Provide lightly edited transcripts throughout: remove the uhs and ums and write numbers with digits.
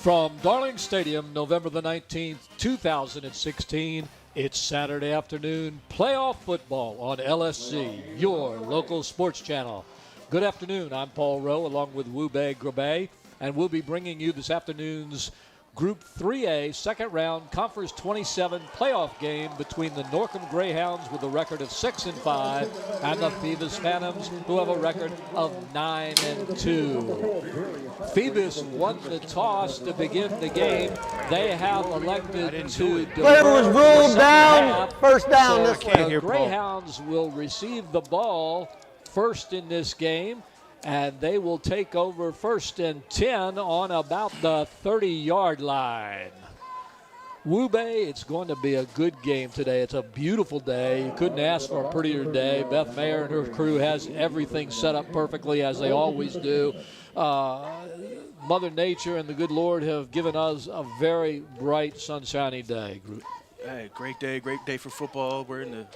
From Darling Stadium, November the 19th, 2016, it's Saturday afternoon playoff football on LSC, your local sports channel. Good afternoon. I'm Paul Rowe along with Wube Grabe, and we'll be bringing you this afternoon's Group 3A second round Conference 27 playoff game between the Norcom Greyhounds with a record of 6-5 and the Phoebus Phantoms who have a record of 9-2. Phoebus won the toss to begin the game. They have elected to Player was ruled down. First down this way. The Greyhounds will receive the ball first in this game, and they will take over first and 10 on about the 30-yard line. Wube, it's going to be a good game today. It's a beautiful day. You couldn't ask for a prettier day. Beth Mayer and her crew has everything set up perfectly, as they always do. Mother Nature and the good Lord have given us a very bright, sunshiny day. Hey, great day for football. We're in the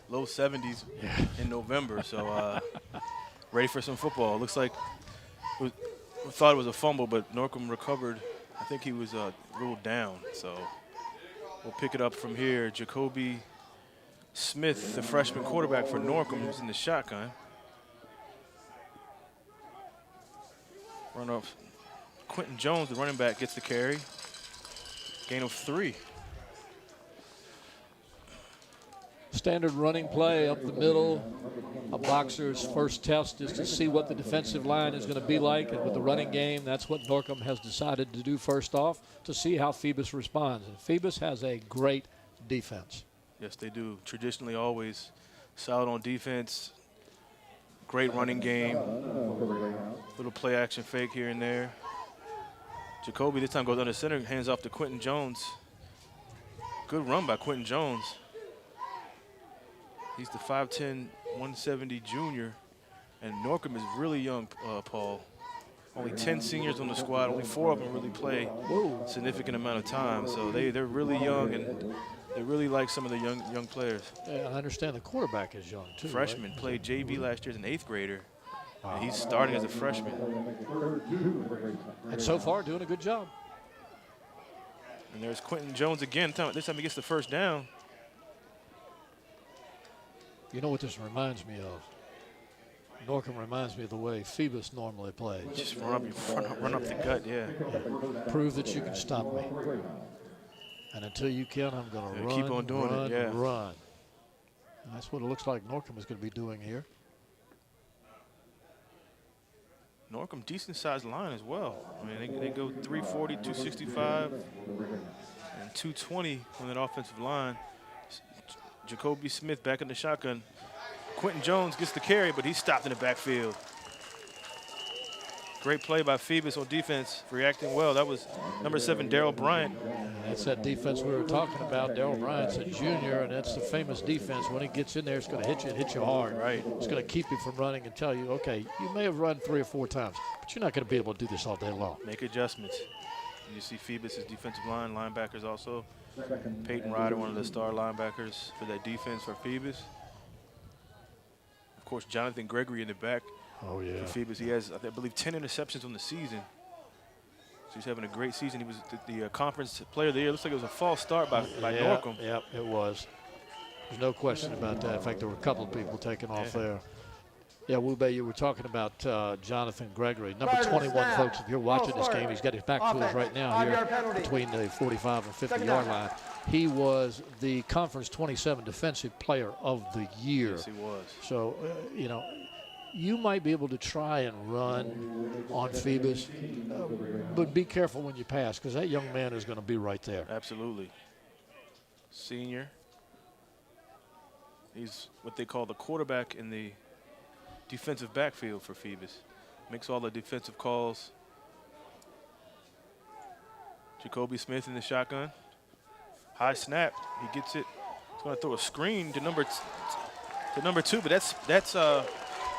low 70s in November, so ready for some football. Looks like we thought it was a fumble, but Norcom recovered. I think he was ruled down, so we'll pick it up from here. Jacoby Smith, the freshman quarterback for Norcom, who's in the shotgun. Run off. Quentin Jones, the running back, gets the carry. Gain of 3. Standard running play up the middle. A boxer's first test is to see what the defensive line is going to be like. And with the running game, that's what Norcom has decided to do first off, to see how Phoebus responds. And Phoebus has a great defense. Yes, they do. Traditionally always solid on defense. Great running game. Little play action fake here and there. Jacoby this time goes under center, hands off to Quentin Jones. Good run by Quentin Jones. He's the 5'10", 170 junior, and Norcom is really young, Paul. Only 10 seniors on the squad. Only 4 of them really play a significant amount of time. So they're really young, and they really like some of the young players. Yeah, I understand the quarterback is young, too. Freshman, right? played JV last year as an 8th grader. And he's starting as a freshman. And so far, doing a good job. And there's Quentin Jones again. This time he gets the first down. You know what this reminds me of? Norcom reminds me of the way Phoebus normally plays. Just run up the gut, yeah. Prove that you can stop me. And until you can, I'm going to run, keep on doing it, yeah. run. And that's what it looks like Norcom is going to be doing here. Norcom, decent-sized line as well. I mean, they go 340, 265, and 220 on that offensive line. Jacoby Smith back in the shotgun. Quentin Jones gets the carry, but he's stopped in the backfield. Great play by Phoebus on defense, reacting well. That was number 7, Darryl Bryant. That's that defense we were talking about. Darryl Bryant's a junior, and that's the famous defense. When it gets in there, it's going to hit you hard. Right. It's going to keep you from running and tell you, okay, you may have run 3 or 4 times, but you're not going to be able to do this all day long. Make adjustments. And you see Phoebus' defensive line, linebackers also. Peyton Ryder, one of the star linebackers for that defense for Phoebus. Of course, Jonathan Gregory in the back. Oh, yeah. For Phoebus, he has, I believe, 10 interceptions on the season. So he's having a great season. He was the conference player of the year. Looks like it was a false start by Norcom. Yep, it was. There's no question about that. In fact, there were a couple of people taken off there. Yeah, Wube, you were talking about Jonathan Gregory. Number 21, folks, if you're watching this game, he's got his back tools right now here between the 45 and 50-yard line. He was the Conference 27 Defensive Player of the Year. Yes, he was. So, you know, you might be able to try and run on Phoebus, but be careful when you pass, because that young man is going to be right there. Absolutely. Senior. He's what they call the quarterback in the defensive backfield for Phoebus. Makes all the defensive calls. Jacoby Smith in the shotgun. High snap. He gets it. He's going to throw a screen to number 2, but that's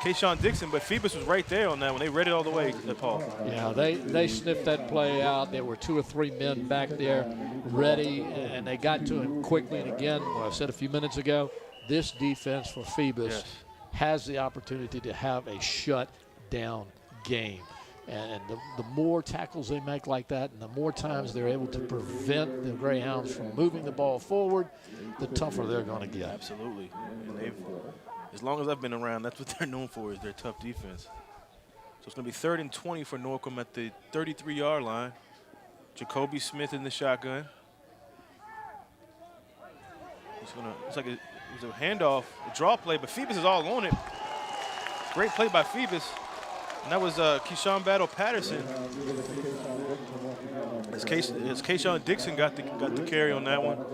Kayshawn Dixon, but Phoebus was right there on that one. They read it all the way, Paul. Yeah, they sniffed that play out. There were 2 or 3 men back there ready, and they got to him quickly. And again, what I said a few minutes ago, this defense for Phoebus has the opportunity to have a shutdown game. And the more tackles they make like that and the more times they're able to prevent the Greyhounds from moving the ball forward, the tougher they're going to get. Absolutely. And as long as I've been around, that's what they're known for, is their tough defense. So it's going to be 3rd and 20 for Norcom at the 33-yard line. Jacoby Smith in the shotgun. It's like it was a handoff, a draw play, but Phoebus is all on it. Great play by Phoebus. And that was Keyshawn Battle Patterson. As Keyshawn Dixon got the carry on that one.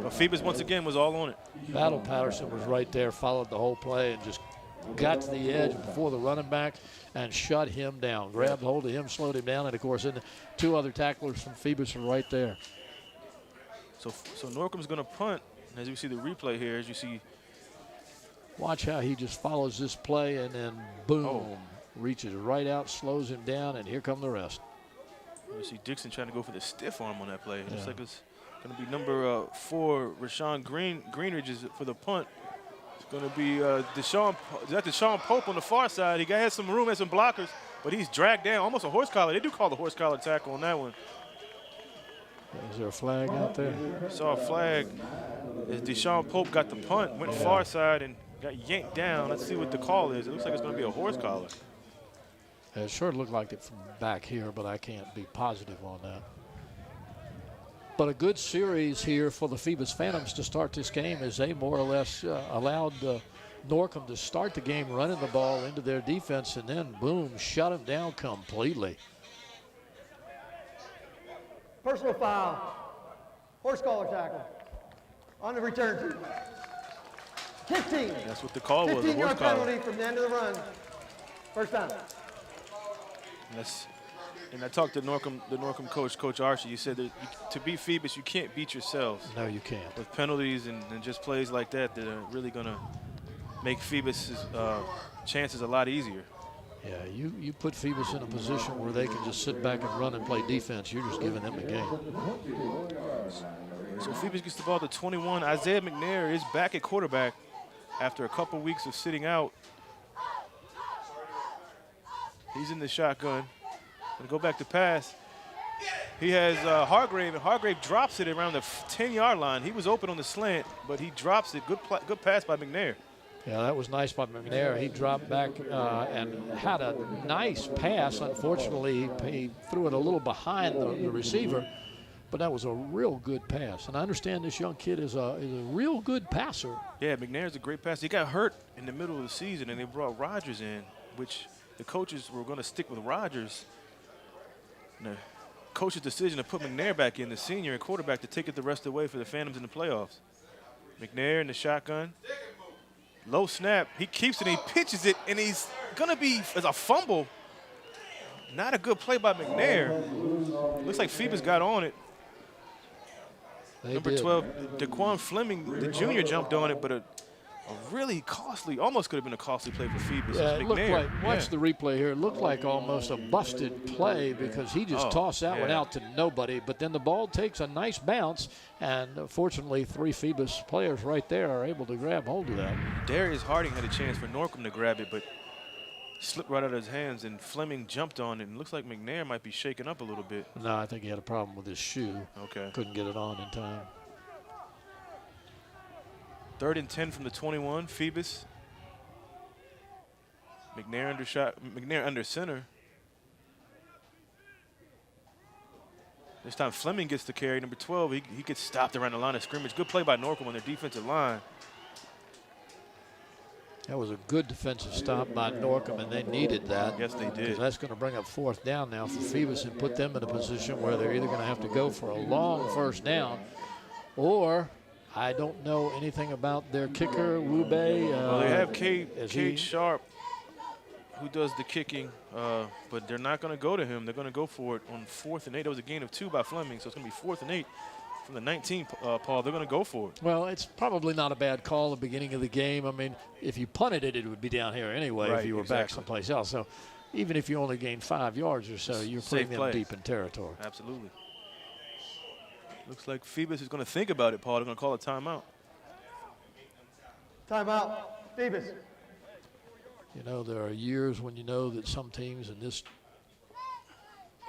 But Phoebus, once again, was all on it. Battle Patterson was right there, followed the whole play, and just got to the edge before the running back and shut him down. Grabbed hold of him, slowed him down, and, of course, the 2 other tacklers from Phoebus are right there. So Norcom's going to punt. As you see the replay here, as you see. Watch how he just follows this play and then, boom, reaches right out, slows him down, and here come the rest. You see Dixon trying to go for the stiff arm on that play. It looks like it's going to be number 4, Rashawn Greenridge is for the punt. It's going to be Deshaun Pope on the far side. He has some room, has some blockers, but he's dragged down, almost a horse collar. They do call the horse collar tackle on that one. Is there a flag out there? Saw a flag. As Deshaun Pope got the punt, went far side and got yanked down. Let's see what the call is. It looks like it's going to be a horse collar. It sure looked like it from back here, but I can't be positive on that. But a good series here for the Phoebus Phantoms to start this game, as they more or less allowed Norcom to start the game running the ball into their defense, and then, boom, shut them down completely. Personal foul. Horse collar tackle. On the return. 15. That's what the call was, a horse collar. 15-yard penalty from the end of the run. First down. And I talked to the Norcom coach, Coach Archie. He said that to beat Phoebus, you can't beat yourselves. No, you can't. With penalties and just plays like that are really going to make Phoebus' chances a lot easier. Yeah, you put Phoebus in a position where they can just sit back and run and play defense. You're just giving them the game. So Phoebus gets the ball to 21. Isaiah McNair is back at quarterback after a couple weeks of sitting out. He's in the shotgun. Gonna go back to pass. He has Hargrave, and Hargrave drops it around the 10-yard line. He was open on the slant, but he drops it. Good pass by McNair. Yeah, that was nice by McNair. He dropped back and had a nice pass. Unfortunately, he threw it a little behind the receiver, but that was a real good pass. And I understand this young kid is a real good passer. Yeah, McNair's a great passer. He got hurt in the middle of the season, and they brought Rogers in, which the coaches were going to stick with Rogers. And the coach's decision to put McNair back in, the senior and quarterback, to take it the rest of the way for the Phantoms in the playoffs. McNair in the shotgun. Low snap. He keeps it and he pitches it, and he's going to be as a fumble. Not a good play by McNair. Looks like Phoebus got on it. Number 12, Daquan Fleming, the junior, jumped on it, but a really costly, almost could have been a costly play for Phoebus. Yeah, it looked like, watch the replay here, it looked like almost a busted play because he just tossed that one out to nobody, but then the ball takes a nice bounce, and fortunately 3 Phoebus players right there are able to grab hold of that. Darius Harding had a chance for Norcom to grab it, but slipped right out of his hands, and Fleming jumped on it, and looks like McNair might be shaken up a little bit. No, I think he had a problem with his shoe. Okay. Couldn't get it on in time. 3rd and 10 from the 21, Phoebus. McNair under center. This time Fleming gets the carry, number 12. He gets stopped around the line of scrimmage. Good play by Norcom on their defensive line. That was a good defensive stop by Norcom, and they needed that. Yes, they did. Because that's going to bring up 4th down now for Phoebus and put them in a position where they're either going to have to go for a long 1st down, or I don't know anything about their kicker, Wube. Well, they have Cade Sharp, who does the kicking, but they're not going to go to him. They're going to go for it on 4th and 8. That was a gain of 2 by Fleming, so it's going to be 4th and 8 from the 19, Paul. They're going to go for it. Well, it's probably not a bad call at the beginning of the game. I mean, if you punted it, it would be down here anyway if you were back someplace else. So even if you only gained 5 yards or so, you're putting them deep in territory. Absolutely. Looks like Phoebus is going to think about it, Paul. They're going to call a timeout. Timeout, Phoebus. You know, there are years when you know that some teams in this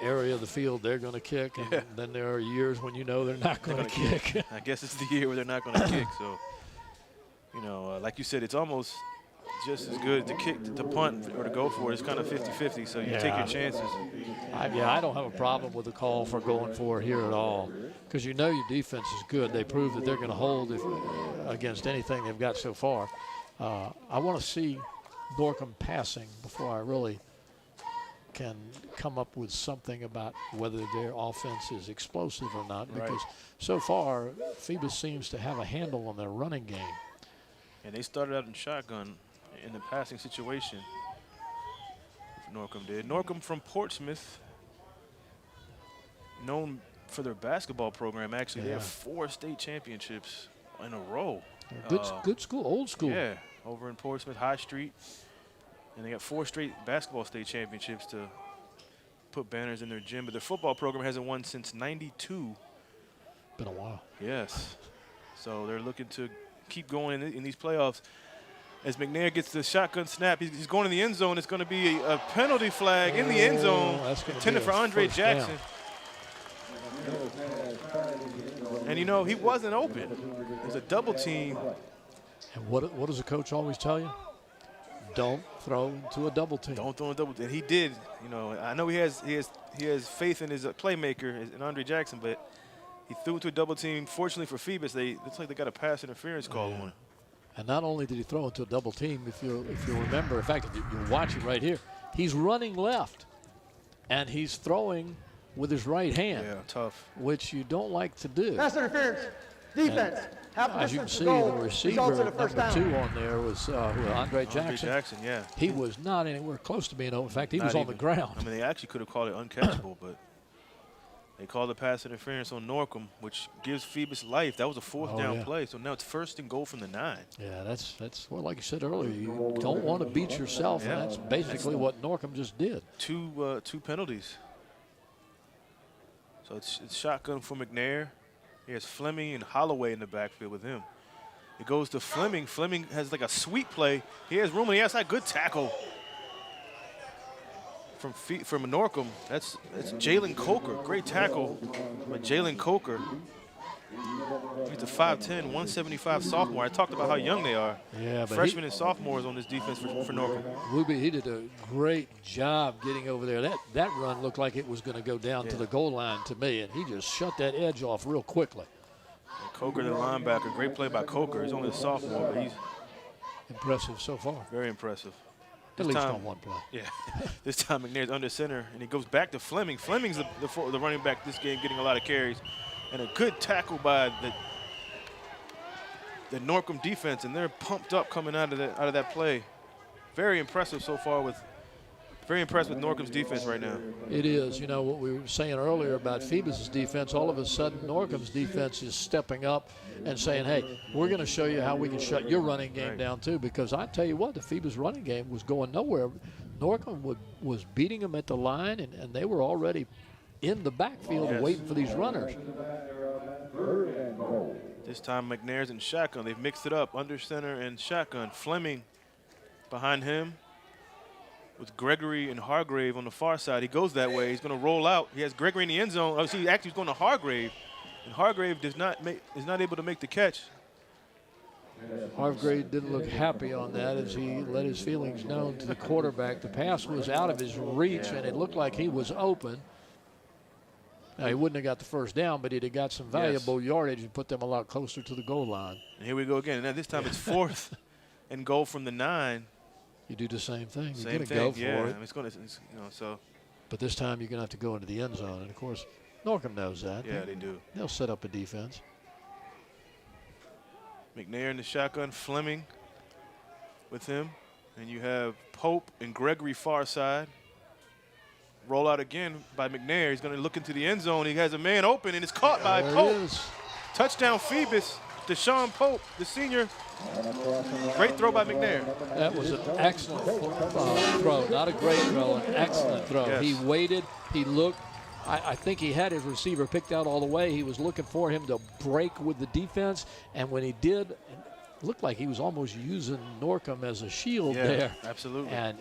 area of the field they're going to kick, and then there are years when you know they're not going to kick. I guess it's the year where they're not going to kick. So, you know, like you said, it's almost just as good to kick, to punt, or to go for it. It's kind of 50-50, so you take your chances. I don't have a problem with the call for going for it here at all, because you know your defense is good. They prove that they're going to hold against anything they've got so far. I want to see Norcom passing before I really can come up with something about whether their offense is explosive or not, because so far Phoebus seems to have a handle on their running game. And they started out in shotgun in the passing situation. Norcom did. Norcom from Portsmouth, known for their basketball program. Actually, they have 4 state championships in a row. Good school, old school. Yeah, over in Portsmouth, High Street. And they got 4 straight basketball state championships to put banners in their gym. But their football program hasn't won since '92. Been a while. Yes. So they're looking to keep going in these playoffs. As McNair gets the shotgun snap, he's going in the end zone. It's going to be a penalty flag in the end zone, intended for Andre Jackson. And, you know, he wasn't open. There's a double team. And what does the coach always tell you? Don't throw into a double team. Don't throw in a double team. He did. You know, I know he has faith in his playmaker, in Andre Jackson, but he threw into a double team. Fortunately for Phoebus, looks like they got a pass interference call on him. And not only did he throw into a double team, if you remember, in fact, if you're watching right here, he's running left, and he's throwing with his right hand. Yeah, tough. Which you don't like to do. Pass interference. Defense. As you can see, the receiver number 2 on there was Andre Jackson. Andre Jackson, yeah. He was not anywhere close to being open. In fact, he was on the ground. I mean, they actually could have called it uncatchable, but they called the pass interference on Norcom, which gives Phoebus life. That was a 4th down play, so now it's 1st and goal from the 9. Yeah, that's well, like you said earlier, you don't want to beat yourself, and that's basically what Norcom just did. 2 penalties. So it's shotgun for McNair. He has Fleming and Holloway in the backfield with him. It goes to Fleming. Fleming has like a sweep play. He has room on the outside. Good tackle from Norcom. That's Jalen Coker. Great tackle by Jalen Coker. He's a 5'10", 175 sophomore. I talked about how young they are. Yeah, but freshmen and sophomores on this defense for Norcom. He did a great job getting over there. That run looked like it was going to go down to the goal line to me, and he just shut that edge off real quickly. And Coker, the linebacker, great play by Coker. He's only a sophomore, but he's impressive so far. Very impressive. At least on one play. Yeah. This time McNair's under center, and he goes back to Fleming. Fleming's the running back this game, getting a lot of carries. And a good tackle by the Norcom defense, and they're pumped up coming out of that play. Very impressive so far. Very impressed with Norcom's defense right now. It is. You know what we were saying earlier about Phoebus' defense. All of a sudden, Norcom's defense is stepping up and saying, "Hey, we're going to show you how we can shut your running game down too." Because I tell you what, the Phoebus running game was going nowhere. Norcom was beating them at the line, and they were already in the backfield waiting for these runners. This time McNair's in shotgun. They've mixed it up, under center and shotgun. Fleming behind him with Gregory and Hargrave on the far side. He goes that way. He's going to roll out. He has Gregory in the end zone. Oh, see, actually he's going to Hargrave, and Hargrave is not able to make the catch. Hargrave didn't look happy on that as he let his feelings known to the quarterback. The pass was out of his reach, and it looked like he was open. Now, he wouldn't have got the first down, but he'd have got some valuable yardage and put them a lot closer to the goal line. And here we go again. And now this time it's 4th and goal from the 9. You do the same thing. You're Same going to go thing, for it. It's going to, so. But this time you're going to have to go into the end zone. And, of course, Norcom knows that. Yeah, they do. They'll set up a defense. McNair in the shotgun, Fleming with him. And you have Pope and Gregory far side. Roll out again by McNair. He's going to look into the end zone. He has a man open, and it's caught by Pope. Touchdown Phoebus. Deshaun Pope, the senior. Great throw by McNair. That was an excellent throw. Not a great throw, an excellent throw. Yes. He waited. He looked. I think he had his receiver picked out all the way. He was looking for him to break with the defense, and when he did, it looked like he was almost using Norcom as a shield there. Absolutely. And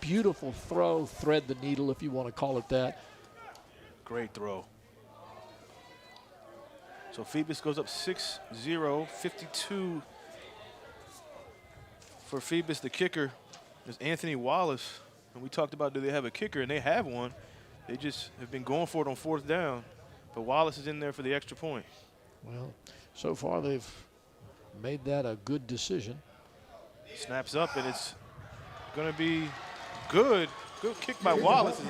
beautiful throw, thread the needle if you want to call it that. Great throw. So Phoebus goes up 6-0, 52 for Phoebus. The kicker is Anthony Wallace. And we talked about, do they have a kicker? And they have one. They just have been going for it on 4th down. But Wallace is in there for the extra point. Well, so far they've made that a good decision. Snaps up, and it's going to be good. Good kick by Wallace.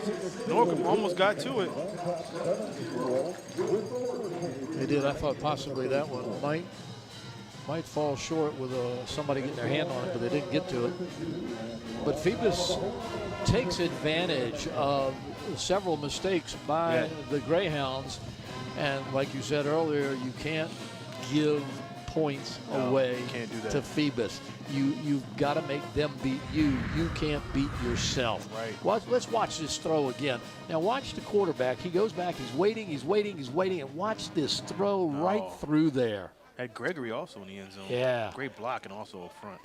Norcom almost got to it. They did. I thought possibly that one might fall short with somebody getting their hand on it, but they didn't get to it. But Phoebus takes advantage of several mistakes by the Greyhounds. And like you said earlier, you can't give points away to Phoebus. You've got to make them beat you. You can't beat yourself. Right. Let's watch this throw again. Now watch the quarterback. He goes back. He's waiting, and watch this throw right through there. Had Gregory also in the end zone. Yeah. Great block and also up front.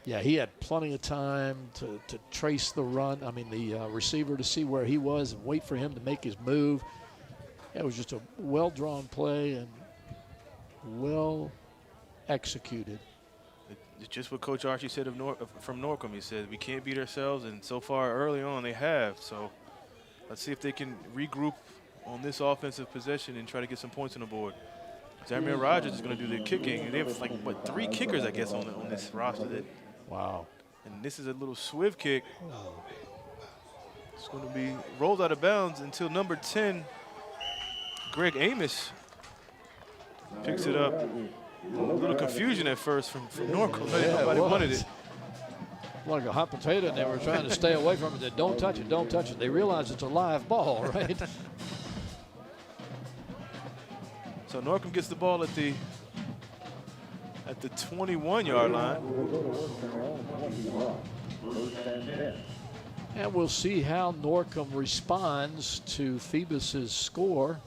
Yeah, he had plenty of time to trace the run. I mean, the receiver to see where he was and wait for him to make his move. It was just a well-drawn play and well executed. It's just what Coach Archie said from Norcom. He said, we can't beat ourselves, and so far early on they have. So let's see if they can regroup on this offensive possession and try to get some points on the board. Zamir Rogers is going to do the kicking. And they have like, what, 3 kickers, I guess, on this roster. Wow. And this is a little swiv kick. It's going to be rolled out of bounds until number 10, Greg Amos, picks it up. A little confusion at first from Norcom. Nobody wanted it. Like a hot potato, and they were trying to stay away from it. They don't touch it, don't touch it. They realize it's a live ball, right? So Norcom gets the ball at the 21-yard line. And we'll see how Norcom responds to Phoebus's score.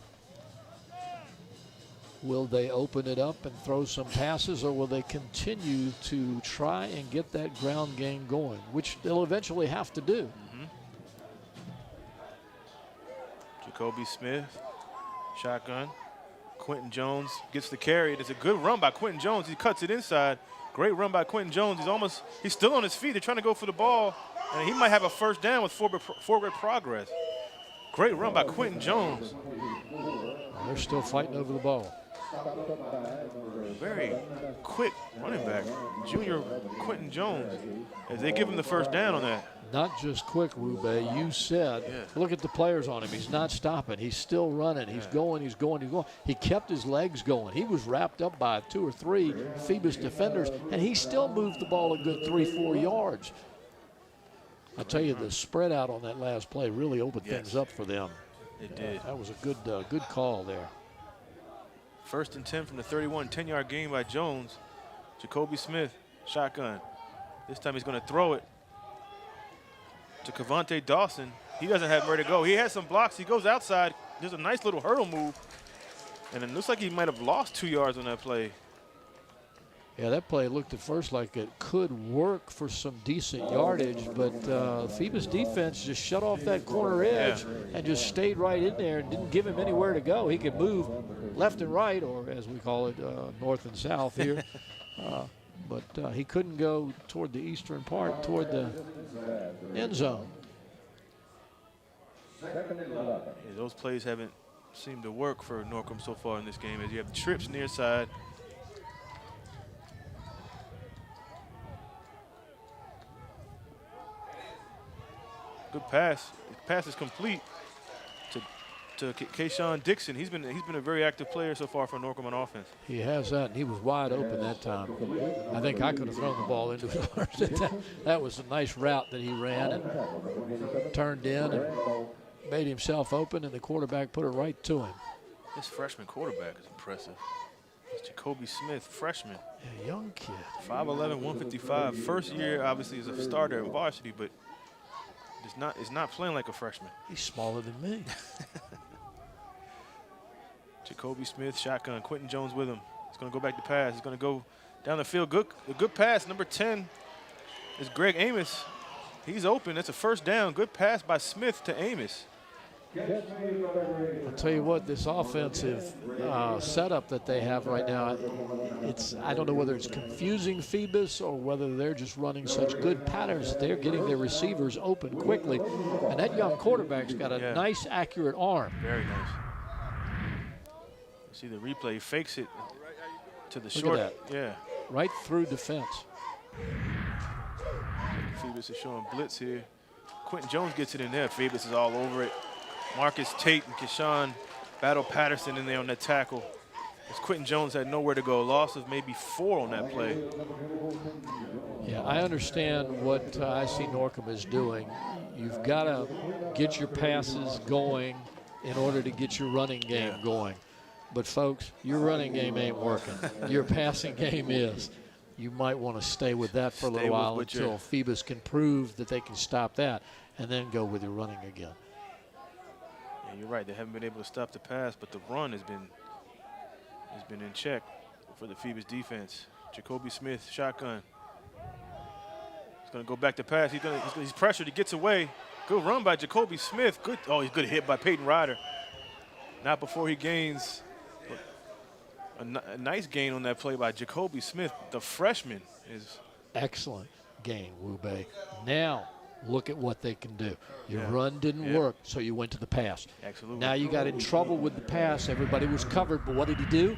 Will they open it up and throw some passes, or will they continue to try and get that ground game going, which they'll eventually have to do? Jacoby Smith, shotgun. Quentin Jones gets the carry. It's a good run by Quentin Jones. He cuts it inside. Great run by Quentin Jones. He's still on his feet. They're trying to go for the ball, and he might have a first down with forward progress. Great run by Quentin Jones. They're still fighting over the ball. Very quick running back, junior Quentin Jones, as they give him the first down on that. Not just quick, Rube. You said, look at the players on him. He's not stopping. He's still running. He's going, he's going, he's going. He kept his legs going. He was wrapped up by 2 or 3 Phoebus defenders, and he still moved the ball a good 3-4 yards. I tell you, the spread out on that last play really opened things up for them. It did. That was a good call there. 1st and 10 from the 31, 10-yard gain by Jones. Jacoby Smith, shotgun. This time he's going to throw it to Cavante Dawson. He doesn't have where to go. He has some blocks. He goes outside. There's a nice little hurdle move. And it looks like he might have lost 2 yards on that play. Yeah, that play looked at first like it could work for some decent yardage, but Phoebus defense just shut off that corner edge and just stayed right in there and didn't give him anywhere to go. He could move left and right, or as we call it, north and south here. But he couldn't go toward the eastern part, toward the end zone. Those plays haven't seemed to work for Norcom so far in this game, as you have trips near side. Good pass. The pass is complete to Kayshawn Dixon. He's been a very active player so far for Norcom on offense. He has that, and he was wide open that time. I think I could have thrown the ball into his arms. That was a nice route that he ran and turned in and made himself open, and the quarterback put it right to him. This freshman quarterback is impressive. It's Jacoby Smith, freshman. Yeah, young kid. 5'11", 155. First year, obviously, as a starter in varsity, but is not playing like a freshman. He's smaller than me. Jacoby Smith, shotgun. Quentin Jones with him. He's going to go back to pass. He's going to go down the field. A good pass. Number 10 is Greg Amos. He's open. That's a first down. Good pass by Smith to Amos. I'll tell you what, this offensive setup that they have right now, I don't know whether it's confusing Phoebus or whether they're just running such good patterns that they're getting their receivers open quickly. And that young quarterback's got a nice, accurate arm. Very nice. You see the replay, he fakes it to the Look short. at that. Yeah. Right through defense. Phoebus is showing blitz here. Quentin Jones gets it in there. Phoebus is all over it. Marcus Tate and Keyshawn battle Patterson in there on that tackle. As Quentin Jones had nowhere to go. Loss of maybe 4 on that play. Yeah, I understand what I see Norcom is doing. You've got to get your passes going in order to get your running game going. But, folks, your running game ain't working. Your passing game is. You might want to stay with that for a little while until Phoebus can prove that they can stop that and then go with your running again. Yeah, you're right. They haven't been able to stop the pass, but the run has been in check for the Phoebus defense. Jacoby Smith, shotgun. He's going to go back to pass. He's pressured. He gets away. Good run by Jacoby Smith. Good. Oh, he's good hit by Peyton Ryder. Not before he gains a nice gain on that play by Jacoby Smith. The freshman is excellent gain, Wube. Now look at what they can do. Your run didn't work, so you went to the pass. Absolutely. Now you got in trouble with the pass. Everybody was covered, but what did he do?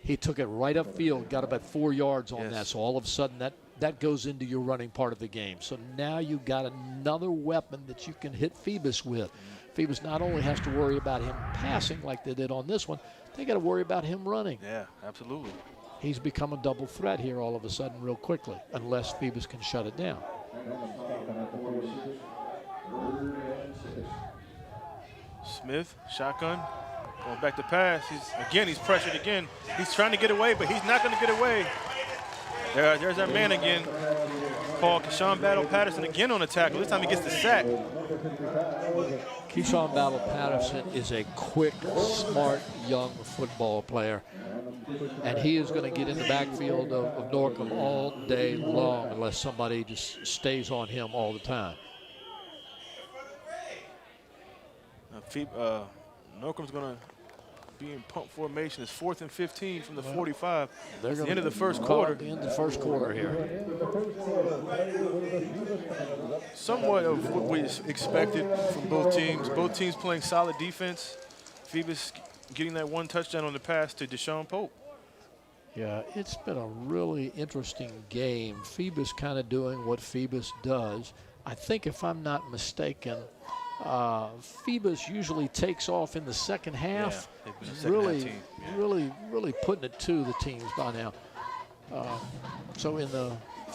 He took it right upfield, got about 4 yards on that. So all of a sudden that goes into your running part of the game. So now you got another weapon that you can hit Phoebus with. Phoebus not only has to worry about him passing like they did on this one, they got to worry about him running. Yeah, absolutely. He's become a double threat here all of a sudden real quickly, unless Phoebus can shut it down. Smith, shotgun, going back to pass. He's pressured again. He's trying to get away, but he's not going to get away. There's our man again. Keyshawn Battle Patterson again on the tackle. This time he gets the sack. Keyshawn Battle Patterson is a quick, smart, young football player. And he is going to get in the backfield of Norcom all day long unless somebody just stays on him all the time. Norcom's going to be in pump formation. It's 4th and 15 from the 45. It's the end of the first quarter. The end of the first quarter here. Somewhat of what we expected from both teams. Both teams playing solid defense. Phoebus getting that 1 touchdown on the pass to Deshaun Pope. Yeah, it's been a really interesting game. Phoebus kind of doing what Phoebus does. I think if I'm not mistaken, Phoebus usually takes off in the second half. Yeah, really putting it to the teams by now. So in the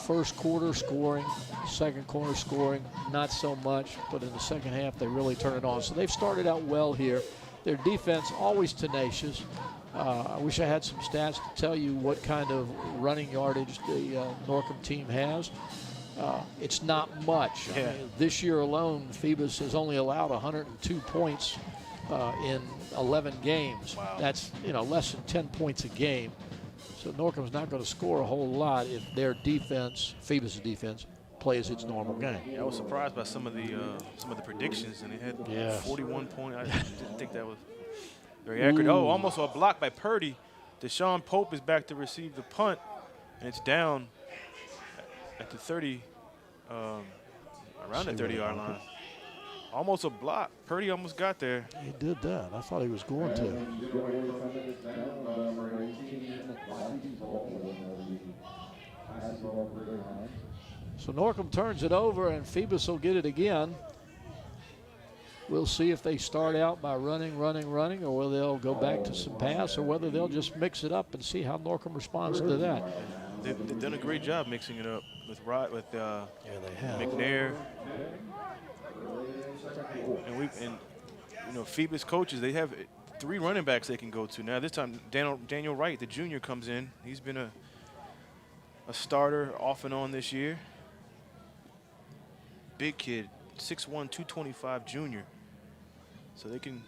first quarter scoring, second quarter scoring, not so much, but in the second half they really turn it on. So they've started out well here. Their defense always tenacious. I wish I had some stats to tell you what kind of running yardage the Norcom team has. It's not much. I mean, this year alone, Phoebus has only allowed 102 points in 11 games. Wow. That's less than 10 points a game. So Norcom's not going to score a whole lot if their defense, Phoebus' defense, plays its normal game. Yeah, I was surprised by some of the predictions, and they had 41 points. I didn't think that was very accurate. Oh, almost a block by Purdy. Deshaun Pope is back to receive the punt, and it's down at the 30, around the 30-yard line. Almost a block. Purdy almost got there. He did that. I thought he was going to. So Norcom turns it over, and Phoebus will get it again. We'll see if they start out by running, or whether they'll go back to some pass, or whether they'll just mix it up and see how Norcom responds to that. They've done a great job mixing it up with they have. McNair. And Phoebus coaches, they have 3 running backs they can go to. Now this time Daniel Wright, the junior, comes in. He's been a starter off and on this year. Big kid, 6'1", 225 junior. So they can,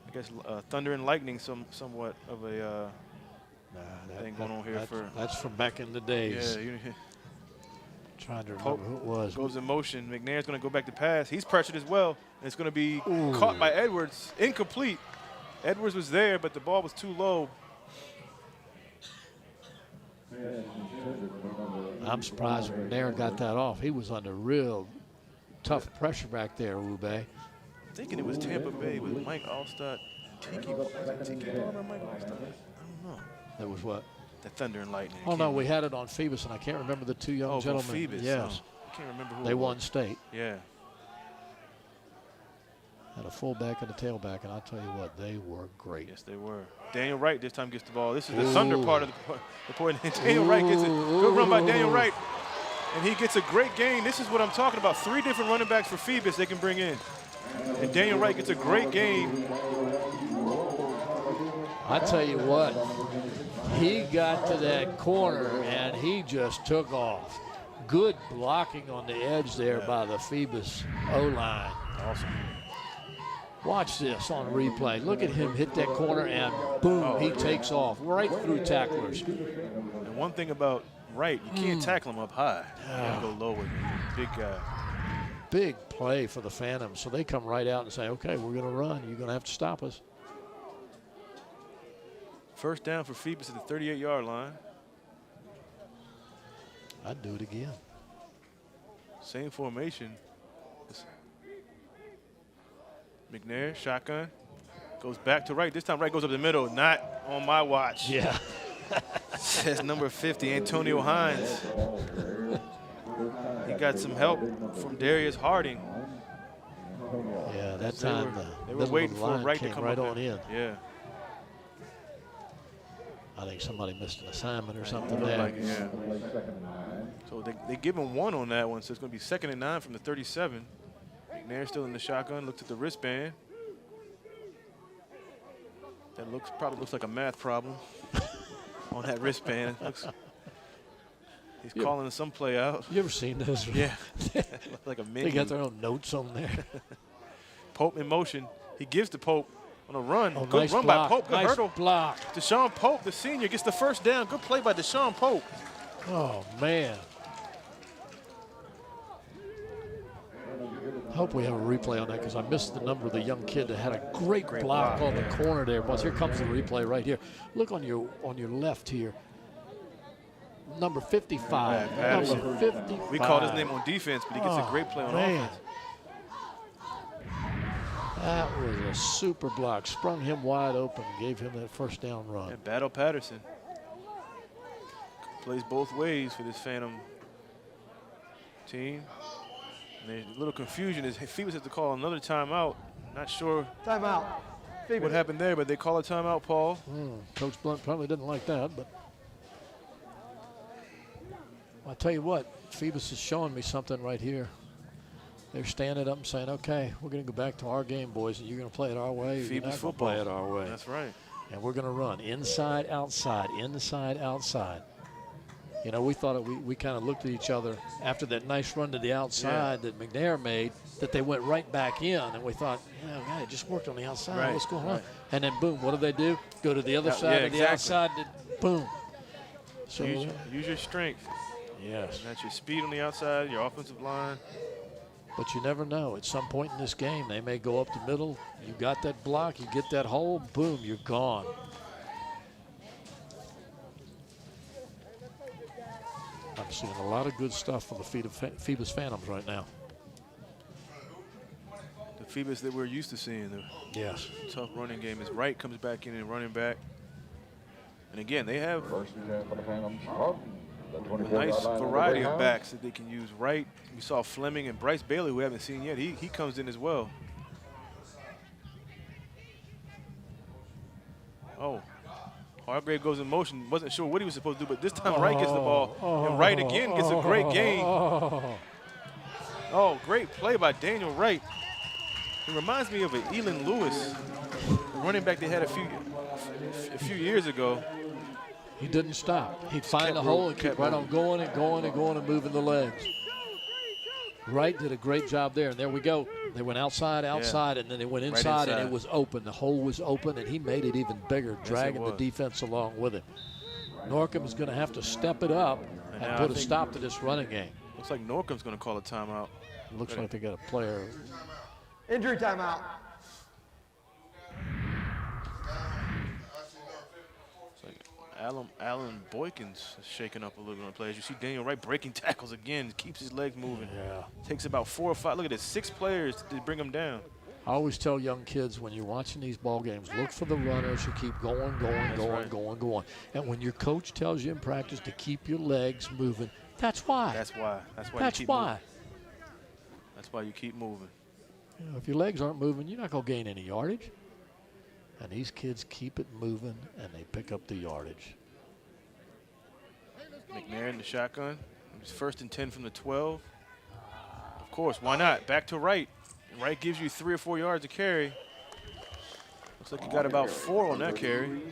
I guess, thunder and lightning somewhat of a thing going on here. That's from back in the days. Yeah, Trying to remember who it was. Goes in motion. McNair's going to go back to pass. He's pressured as well. And it's going to be caught by Edwards. Incomplete. Edwards was there, but the ball was too low. I'm surprised McNair got that off. He was under real tough pressure back there, Ube. I'm thinking it was Tampa Bay with Mike Allstott. Tiki Ball or Mike Allstott? I don't know. That was what? The Thunder and Lightning. Oh, no, we had it on Phoebus, and I can't remember the two young gentlemen. Phoebus. Yes. I can't remember who they it won was. state. Yeah. Had a fullback and a tailback, and I'll tell you what, they were great. Yes, they were. Daniel Wright this time gets the ball. This is the Thunder part of the point. Daniel Wright gets it. Good run by Daniel Wright. And he gets a great gain. This is what I'm talking about. 3 different running backs for Phoebus they can bring in. And Daniel Wright gets a great gain. I tell you what, he got to that corner, and he just took off. Good blocking on the edge there by the Phoebus O-line. Awesome. Watch this on replay. Look at him hit that corner, and boom, he takes off right through tacklers. And one thing about Wright, you can't tackle him up high. You gotta go low with him. Big guy. Big play for the Phantoms. So they come right out and say, okay, we're going to run. You're going to have to stop us. First down for Phoebus at the 38-yard line. I'd do it again. Same formation. McNair, shotgun. Goes back to Wright. This time Wright goes up the middle. Not on my watch. Yeah. Says number 50, Antonio Hines. He got some help from Darius Harding. Yeah, that time they were waiting for Wright to come right up on in. Yeah. I think somebody missed an assignment or something Looked there. like, yeah. So they give him 1 on that one, so it's going to be 2nd and 9 from the 37. McNair still in the shotgun. Looked at the wristband. That probably looks like a math problem on that wristband. He's calling some play out. You ever seen this? Yeah. Like a mini. They got their own notes on there. Pope in motion. He gives to Pope on a run. Oh, Good nice run block. by Pope. Good Nice hurdle. block. Deshaun Pope, the senior, gets the first down. Good play by Deshaun Pope. Oh, man. I hope we have a replay on that because I missed the number of the young kid that had a great block on the corner there. But here comes the replay right here. Look on your left here. Number 55. Patterson. Number 55. We called his name on defense, but he gets a great play on offense. That was a super block. Sprung him wide open, gave him that first down run. And Battle Patterson plays both ways for this Phantom team. And there's a little confusion as Phoebus has to call another timeout. Not sure Timeout. what happened there, but they call a timeout, Paul. Coach Blunt probably didn't like that, but I'll tell you what, Phoebus is showing me something right here. They're standing up and saying, okay, we're going to go back to our game, boys, and you're going to play it our way. Phoebus you're not football. Play it our way. That's right. And we're going to run inside, outside, inside, outside. You know, we thought we kind of looked at each other after that nice run to the outside that McNair made, that they went right back in, and we thought, God, it just worked on the outside. Right. What's going on? And then, boom, what do? Go to the other side of the outside, and boom. So Use your strength. yes. That's your speed on the outside, your offensive line. But you never know. At some point in this game, they may go up the middle. You got that block, you get that hole, boom, you're gone. I'm seeing a lot of good stuff for the Phoebus Phantoms right now. The Phoebus that we're used to seeing. The Yes. tough running game as Wright comes back in and running back. And again, they have a nice variety of backs that they can use. Wright, we saw Fleming and Bryce Bailey, who we haven't seen yet. He comes in as well. Oh, Hargrave goes in motion. Wasn't sure what he was supposed to do, but this time Wright gets the ball. And Wright again gets a great gain. Oh, great play by Daniel Wright. It reminds me of an Elin Lewis, the running back they had a few years ago. He didn't stop. He'd find kept the hole and kept keep right on moving. going and going and going and moving the legs. Wright did a great job there, and there we go. They went outside, and then they went inside, and it was open. The hole was open, and he made it even bigger, dragging the defense along with him. Norcom is going to have to step it up and put a stop to this running game. Looks like Norcom's going to call a timeout. Looks like they got a player. Injury timeout. It's like Alan Boykins is shaking up a little bit on the play. As you see Daniel Wright breaking tackles again, keeps his legs moving. Yeah. Takes about 4 or 5. Look at this, 6 players to bring him down. I always tell young kids when you're watching these ball games, look for the runners who keep going. And when your coach tells you in practice to keep your legs moving, that's why. That's why you keep moving. You know, if your legs aren't moving, you're not going to gain any yardage. And these kids keep it moving, and they pick up the yardage. McNair in the shotgun. It's 1st and 10 from the 12. Of course, why not? Back to Wright. Wright gives you 3 or 4 yards to carry. Looks like you got about 4 on that carry.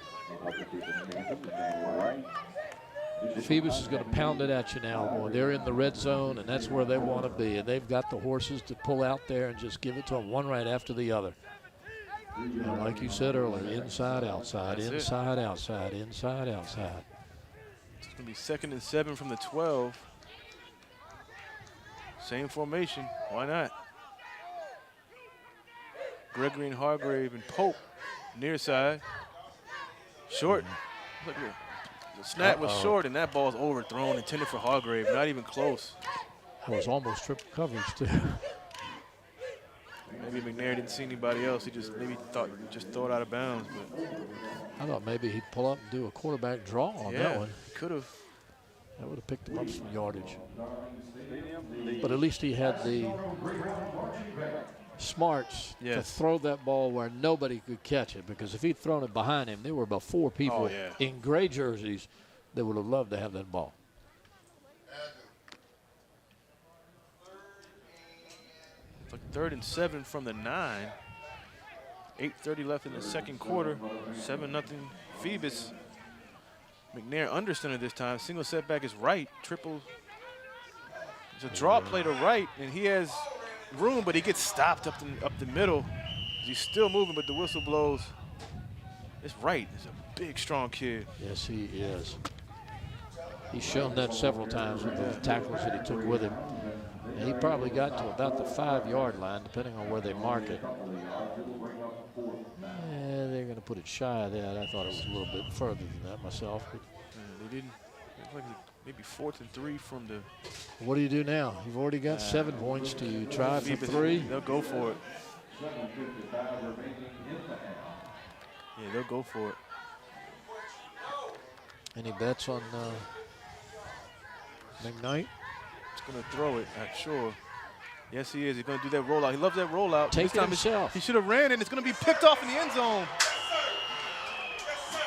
Phoebus is going to pound it at you now, boy. They're in the red zone, and that's where they want to be. And they've got the horses to pull out there and just give it to them one right after the other. And like you said earlier, inside, outside, That's inside, outside, inside, outside. It's going to be 2nd and 7 from the 12. Same formation. Why not? Gregory and Hargrave and Pope near side. Short. Look here. The snap was short, and that ball's overthrown, intended for Hargrave. Not even close. That was almost triple coverage, too. Maybe McNair didn't see anybody else. He just maybe thought throw it out of bounds. But I thought maybe he'd pull up and do a quarterback draw on that one. Could have. That would have picked him up some yardage. But at least he had the smarts to throw that ball where nobody could catch it, because if he'd thrown it behind him, there were about 4 people in gray jerseys that would have loved to have that ball. It's like 3rd and 7 from the 9. 8:30 left in the 2nd quarter. 7-0 Phoebus. McNair under center this time. Single setback is right. Triple. It's a draw play to right, and he has room, but he gets stopped up the middle. He's still moving, but the whistle blows. It's right. He's a big, strong kid. Yes, he is. He's shown that several times with the tackles that he took with him. And he probably got to about the 5-yard line, depending on where they mark it. Yeah, they're going to put it shy of that. I thought it was a little bit further than that myself. But they didn't. It was like maybe 4th and 3 from the. What do you do now? You've already got 7 points. Do you try for 3? They'll go for it. Yeah, they'll go for it. Any bets on McKnight? He's going to throw it, I'm sure. Yes, he is. He's going to do that rollout. He loves that rollout. Take it himself. He should have ran, and it's going to be picked off in the end zone.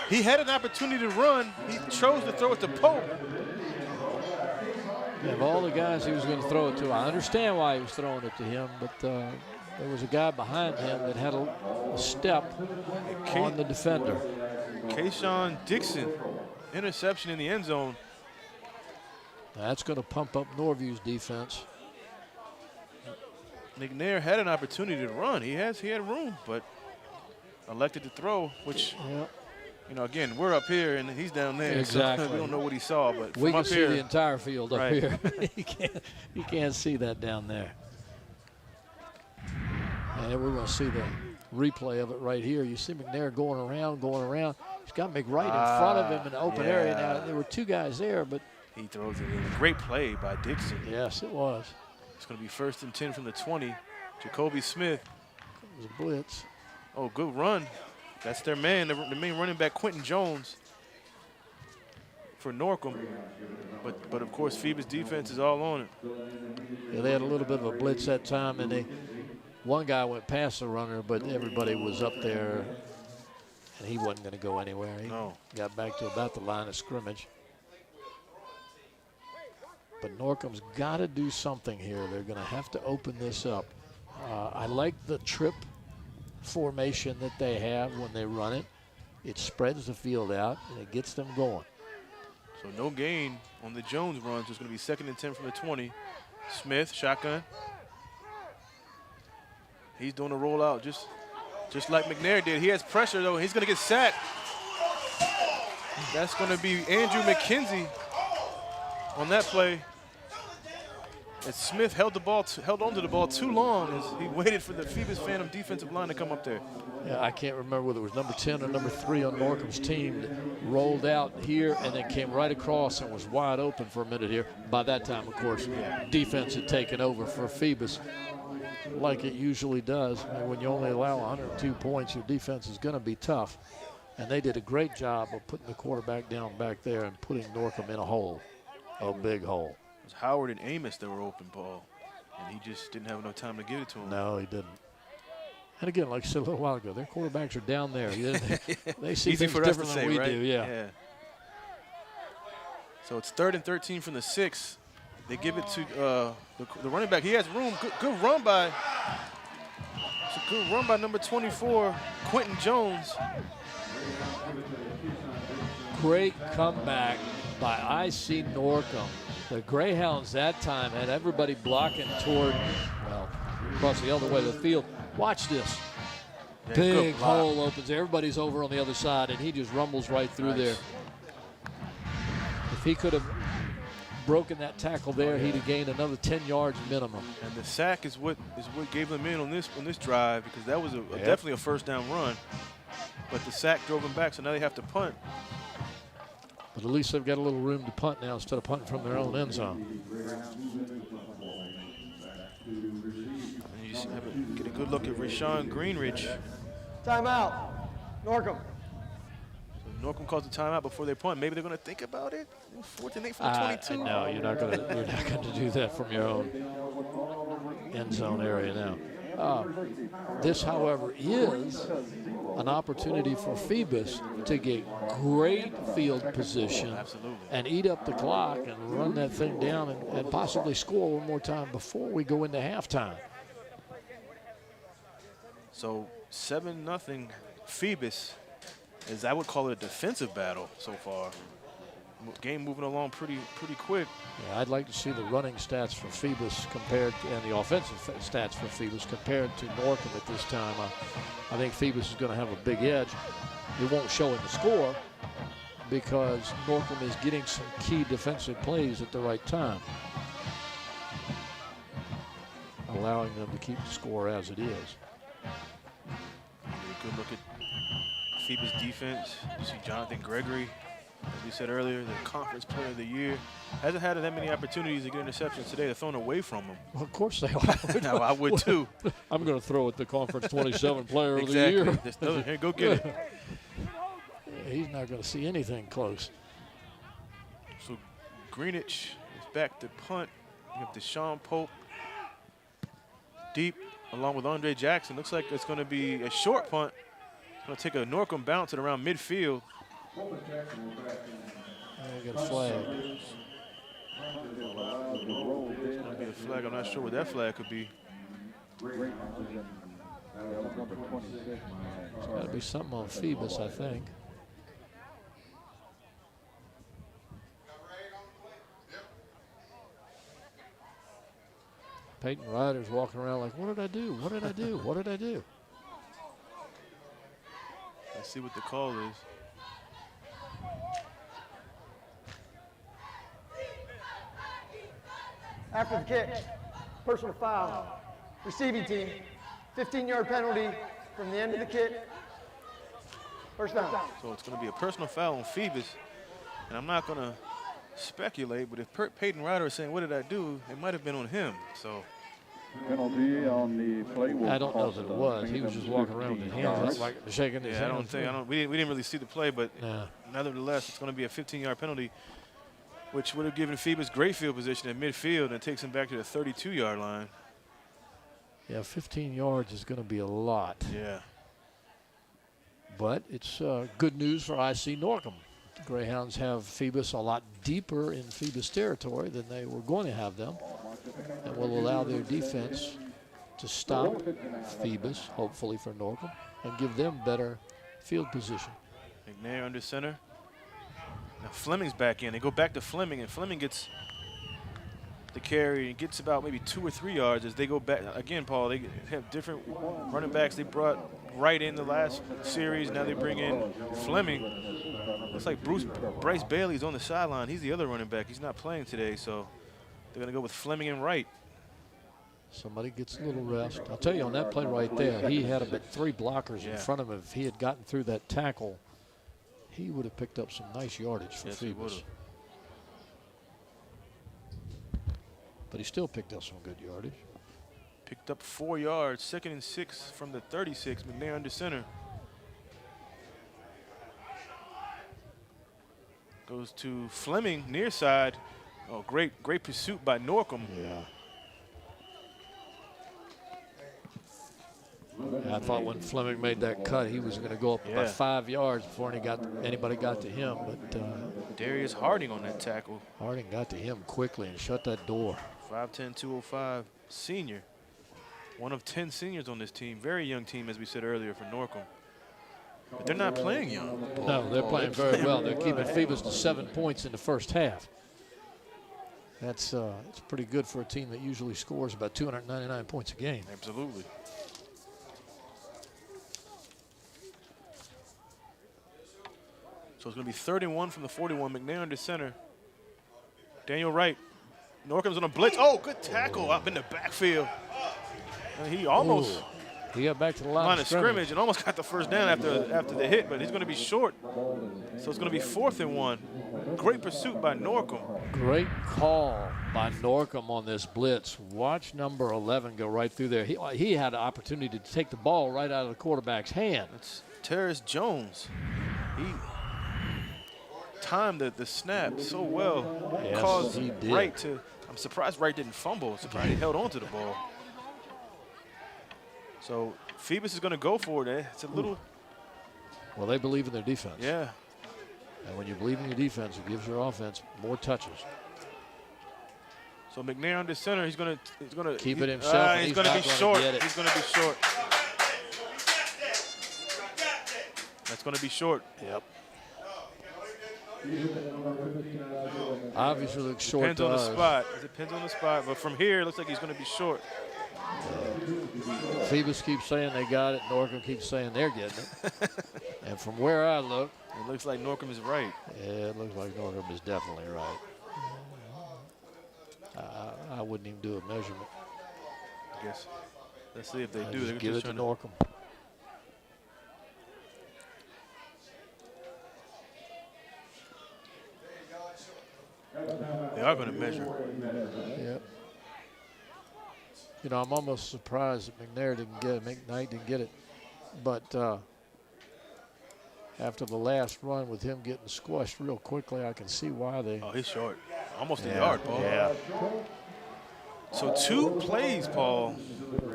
He had an opportunity to run. He chose to throw it to Pope. Yeah, of all the guys he was going to throw it to, I understand why he was throwing it to him, but there was a guy behind him that had a step on the defender. Kayshawn Dixon, interception in the end zone. That's going to pump up Norview's defense. McNair had an opportunity to run. He had room, but elected to throw, which, you know, again, we're up here and he's down there. Exactly. So we don't know what he saw, but we from can up see here, the entire field up here. you can't see that down there. And we're going to see the replay of it right here. You see McNair going around. He's got McWright in front of him in the open area. Now, there were 2 guys there, but he throws it in. Great play by Dixon. Yes, it was. It's going to be 1st and 10 from the 20. Jacoby Smith. It was a blitz. Oh, good run. That's their man, the main running back, Quentin Jones, for Norcom. But of course, Phoebus defense is all on it. Yeah, they had a little bit of a blitz that time, and one guy went past the runner, but everybody was up there, and he wasn't going to go anywhere. He got back to about the line of scrimmage. But Norcom's got to do something here. They're going to have to open this up. I like the trip formation that they have when they run it. It spreads the field out, and it gets them going. So no gain on the Jones runs. It's going to be 2nd and 10 from the 20. Smith, shotgun. He's doing a rollout just like McNair did. He has pressure, though. He's going to get sacked. That's going to be Andrew McKenzie on that play. as Smith held onto the ball too long as he waited for the Phoebus Phantom defensive line to come up there. Yeah, I can't remember whether it was number 10 or number 3 on Norcom's team that rolled out here and then came right across and was wide open for a minute here. By that time, of course, defense had taken over for Phoebus like it usually does. I mean, when you only allow 102 points, your defense is going to be tough. And they did a great job of putting the quarterback down back there and putting Norcom in a hole, a big hole. It was Howard and Amos that were open, Paul, and he just didn't have enough time to get it to him. No, he didn't. And again, like I said a little while ago, their quarterbacks are down there. They see Easy things for us different to than say, we right? do. Yeah. So it's 3rd and 13 from the 6. They give it to the running back. He has room. Good run by. It's a good run by number 24, Quentin Jones. Great comeback by IC Norcom. The Greyhounds that time had everybody blocking toward, well, across the other way of the field. Watch this. Yeah, Big hole opens. Everybody's over on the other side, and he just rumbles right through there. If he could have broken that tackle there, he'd have gained another 10 yards minimum. And the sack is what gave them in on this drive, because that was definitely a first down run. But the sack drove them back, so now they have to punt. But at least they've got a little room to punt now instead of punting from their own end zone. And you just get a good look at Rashawn Greenridge. Timeout. Norcom. So Norcom calls the timeout before they punt. Maybe they're going to think about it. 4th and 8 from the 22. No, you're not going to do that from your own end zone area now. This, however, is an opportunity for Phoebus to get great field position. Absolutely. And eat up the clock and run that thing down and possibly score one more time before we go into halftime. So 7-0 Phoebus, as I would call it, a defensive battle so far. Game moving along pretty quick. Yeah, I'd like to see the running stats for Phoebus compared to, and the offensive stats for Phoebus compared to Norcom at this time. I think Phoebus is going to have a big edge. It won't show in the score because Norcom is getting some key defensive plays at the right time, allowing them to keep the score as it is. A good look at Phoebus defense. You see Jonathan Gregory, as we said earlier, the conference player of the year. Hasn't had that many opportunities to get interceptions today. They're thrown away from him. Well, of course they are. No, I would too. I'm going to throw at the conference 27 player of the year. Here, go get it. He's not going to see anything close. So Greenwich is back to punt. You have Deshaun Pope deep along with Andre Jackson. Looks like it's going to be a short punt. It's going to take a Norcom bounce at around midfield. I got a flag. It's going to be a flag. I'm not sure what that flag could be. It's got to be something on Phoebus, I think. Peyton Ryder's walking around like, what did I do? What did I do? What did I do? Let's see what the call is. After the kick, personal foul. Receiving team, 15-yard penalty from the end of the kick. First down. So it's going to be a personal foul on Phoebus. And I'm not going to speculate, but if Peyton Ryder is saying, what did I do? It might have been on him. So penalty on the play. I don't know that it was. He was just walking around with his hands like shaking his hands. We didn't really see the play, but nevertheless, it's going to be a 15-yard penalty, which would have given Phoebus great field position at midfield and takes him back to the 32-yard line. Yeah, 15 yards is going to be a lot. Yeah. But it's good news for IC Norcom. The Greyhounds have Phoebus a lot deeper in Phoebus territory than they were going to have them, and will allow their defense to stop Phoebus, hopefully for Norcom, and give them better field position. McNair under center. Now Fleming's back in. They go back to Fleming, and Fleming gets the carry and gets about maybe 2 or 3 yards as they go back. Again, Paul, they have different running backs. They brought Wright in the last series. Now they bring in Fleming. Looks like Bryce Bailey's on the sideline. He's the other running back. He's not playing today, so They're going to go with Fleming and Wright. Somebody gets a little rest. I'll tell you on that play right there, he had about 3 blockers in front of him. If he had gotten through that tackle, he would have picked up some nice yardage for Phoebus. But he still picked up some good yardage. Picked up 4 yards, 2nd and 6 from the 36. McNair under center. Goes to Fleming, near side. Oh, great pursuit by Norcom. Yeah. I thought when Fleming made that cut, he was going to go up about 5 yards before anybody got to him. But Darius Harding on that tackle. Harding got to him quickly and shut that door. 5'10", 205, senior. One of 10 seniors on this team. Very young team, as we said earlier, for Norcom. But they're not playing young. No, they're playing very well. They're keeping Phoebus to 7 points in the first half. It's pretty good for a team that usually scores about 299 points a game. Absolutely. So it's going to be 31 from the 41. McNair under center. Daniel Wright. Norcom's on a blitz. Oh, good tackle up in the backfield. And he almost he got back to the line of scrimmage and almost got the first down after the hit, but he's going to be short. So it's going to be 4th and 1. Great pursuit by Norcom. Great call by Norcom on this blitz. Watch number 11 go right through there. He had an opportunity to take the ball right out of the quarterback's hand. It's Terrace Jones. He timed the snap so well. Yes, caused he did. Wright to. I'm surprised Wright didn't fumble. I'm surprised he held on to the ball. So Phoebus is going to go for it. It's a little. Well, they believe in their defense. Yeah. And when you believe in your defense, it gives your offense more touches. So McNair under center. He's going to keep it himself. He's going to be short. He's going to be short. That's going to be short. Yep. Obviously looks short. Depends on the spot. It depends on the spot. But from here, it looks like he's going to be short. Phoebus keeps saying they got it. Norcom keeps saying they're getting it. And from where I look, it looks like Norcom is right. Yeah, it looks like Norcom is definitely right. I wouldn't even do a measurement. I guess. Let's see if they do. Just They're give it to Norcom. They are going to measure. Yep. You know, I'm almost surprised that McNair didn't get it. McKnight didn't get it. But after the last run with him getting squashed real quickly, I can see why they. Oh, he's short. Almost a yard, Paul. Yeah. So 2 plays, Paul.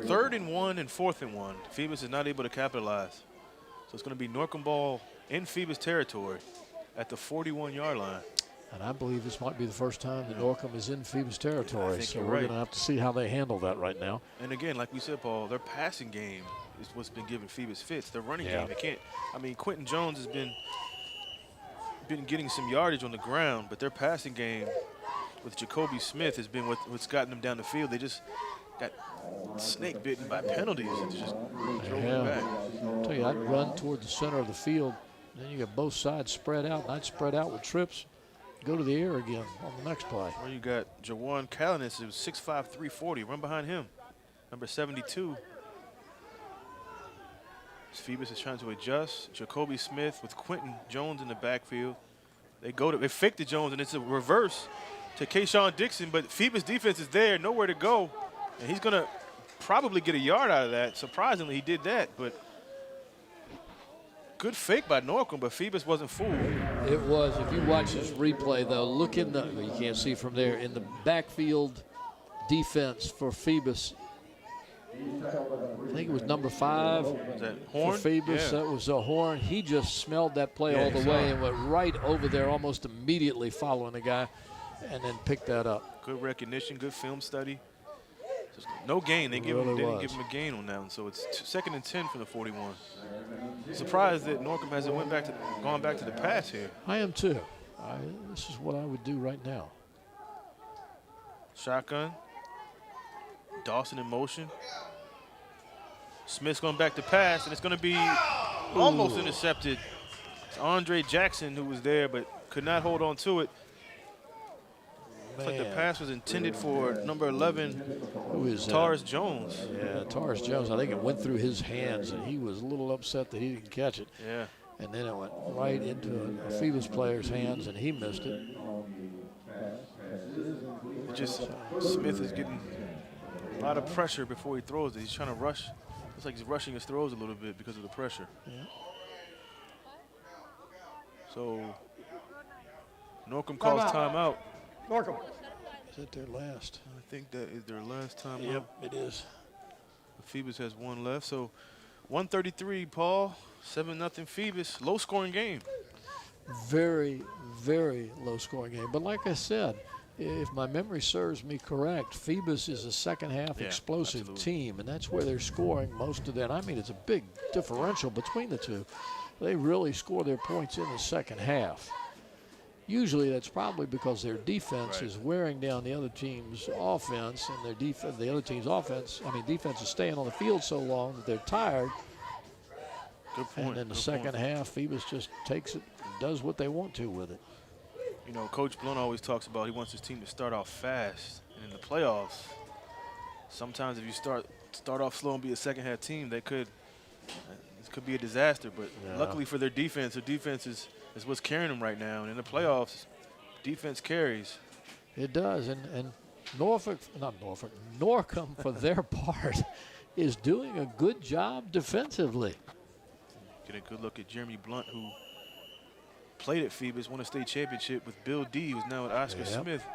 3rd and 1 and 4th and 1. Phoebus is not able to capitalize. So it's going to be Norcom ball in Phoebus territory at the 41-yard line. And I believe this might be the first time that Norcom is in Phoebus territory. So we're right. going to have to see how they handle that right now. And again, like we said, Paul, their passing game is what's been giving Phoebus fits. Their running game, they can't. I mean, Quentin Jones has been getting some yardage on the ground, but their passing game with Jacoby Smith has been what's gotten them down the field. They just got snake bitten by penalties and just drove them back. I'll tell you, I'd run toward the center of the field. Then you got both sides spread out, and I'd spread out with trips. Go to the air again on the next play. Well, you got Jawan Calanis, who's 6'5", 340. Run behind him, number 72. Phoebus is trying to adjust. Jacoby Smith with Quentin Jones in the backfield. They fake the Jones, and it's a reverse to Kayshawn Dixon, but Phoebus defense is there, nowhere to go. And he's going to probably get a yard out of that. Surprisingly, he did that, but good fake by Norcom, but Phoebus wasn't fooled. It was. If you watch this replay, though, look in the, you can't see from there, in the backfield defense for Phoebus. I think it was number 5 was that Horn? For Phoebus. Yeah. That was a Horn. He just smelled that play all the way and went right over there almost immediately following the guy and then picked that up. Good recognition, good film study. Just no gain. They didn't give him a gain on that one, so it's 2nd and 10 for the 41. Surprised that Norcom hasn't gone back to the pass here. I am too. This is what I would do right now. Shotgun. Dawson in motion. Smith's going back to pass, and it's going to be almost intercepted. It's Andre Jackson who was there but could not hold on to it. Looks like the Man. pass was intended for number 11, Who is Taurus Jones. Yeah, Taurus Jones. I think it went through his hands, and he was a little upset that he didn't catch it. Yeah. And then it went right into a Phoebus player's hands, and he missed it. It just Smith is getting a lot of pressure before he throws it. He's trying to rush. Looks like he's rushing his throws a little bit because of the pressure. Yeah. So Norcom calls timeout. Norcom. Is that their last? I think that is their last timeout. Yep, it is. Phoebus has one left. So 133, Paul. 7-0 Phoebus. Low-scoring game. Very, very low-scoring game. But like I said, if my memory serves me correct, Phoebus is a second-half explosive absolutely. team, and that's where they're scoring most of that. I mean, it's a big differential between the two. They really score their points in the second half. Usually that's probably because their defense is wearing down the other team's offense, and their the other team's defense is staying on the field so long that they're tired. Good point. And in the good second point. half, Phoebus just takes it and does what they want to with it. You know, Coach Blount always talks about he wants his team to start off fast. And in the playoffs, sometimes if you start off slow and be a second-half team, this could be a disaster. But luckily for their defense is what's carrying them right now. And in the playoffs, defense carries. It does, and Norcom, for their part, is doing a good job defensively. Get a good look at Jeremy Blunt, who played at Phoebus, won a state championship with Bill D, who's now at Oscar Smith.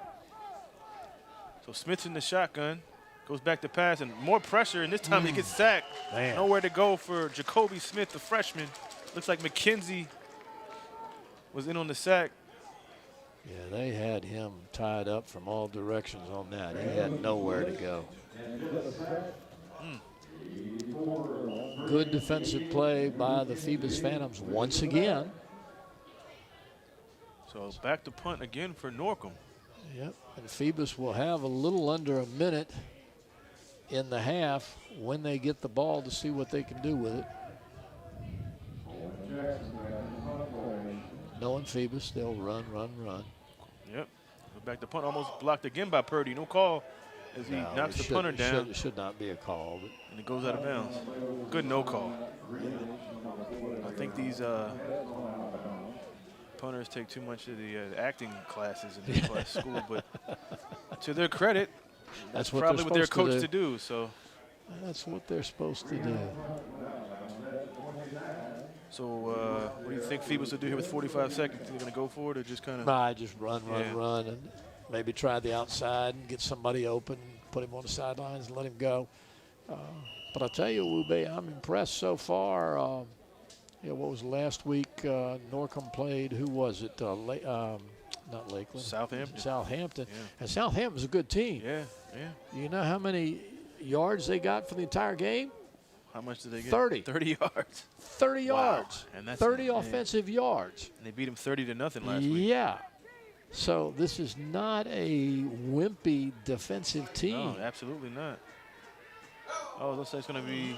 So Smith's in the shotgun, goes back to pass, and more pressure, and this time he gets sacked. Man. Nowhere to go for Jacoby Smith, the freshman. Looks like McKenzie was in on the sack. Yeah, they had him tied up from all directions on that. He had nowhere to go. Good defensive play by the Phoebus Phantoms once again. So back to punt again for Norcom. Yep, and Phoebus will have a little under a minute in the half when they get the ball to see what they can do with it. Knowing Phoebus, they'll run. Yep. Go back to punt, almost blocked again by Purdy. No call as he knocks the punter down. It should not be a call. But And it goes out of bounds. Good no call. I think these punters take too much of the acting classes in their class school, but to their credit, that's what probably what they're supposed coached to do. So that's what they're supposed to do. So what do you think Phoebus will do here with 45 seconds? Are they going to go for it or just kind of? Nah, just run, and maybe try the outside and get somebody open, put him on the sidelines and let him go. But I'll tell you, Ube, I'm impressed so far. What was last week? Norcom played, who was it? Not Lakeland. Southampton. Yeah. And Southampton's a good team. Yeah. You know how many yards they got for the entire game? How much did they get? 30. 30 yards. 30 yards. And that's 30 offensive yards. And they beat him 30-0 last week. Yeah. So this is not a wimpy defensive team. No, absolutely not. Oh, looks like it's going to be,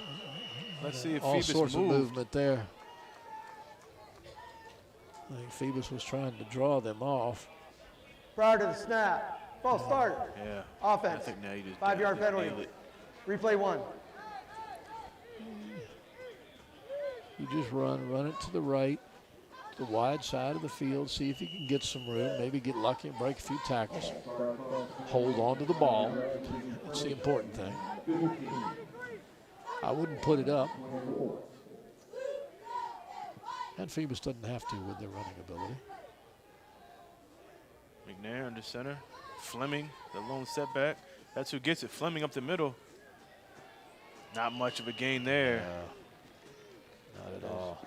let's see if all Phoebus sorts moved. of movement there. I think Phoebus was trying to draw them off. Prior to the snap. False start. Yeah. Offense. I think now you just 5-yard penalty. nailed it. Replay 1. You just run it to the right, the wide side of the field, see if you can get some room, maybe get lucky and break a few tackles. Hold on to the ball. That's the important thing. I wouldn't put it up. And Phoebus doesn't have to with their running ability. McNair under center. Fleming, the lone setback. That's who gets it. Fleming up the middle. Not much of a gain there. Not at all.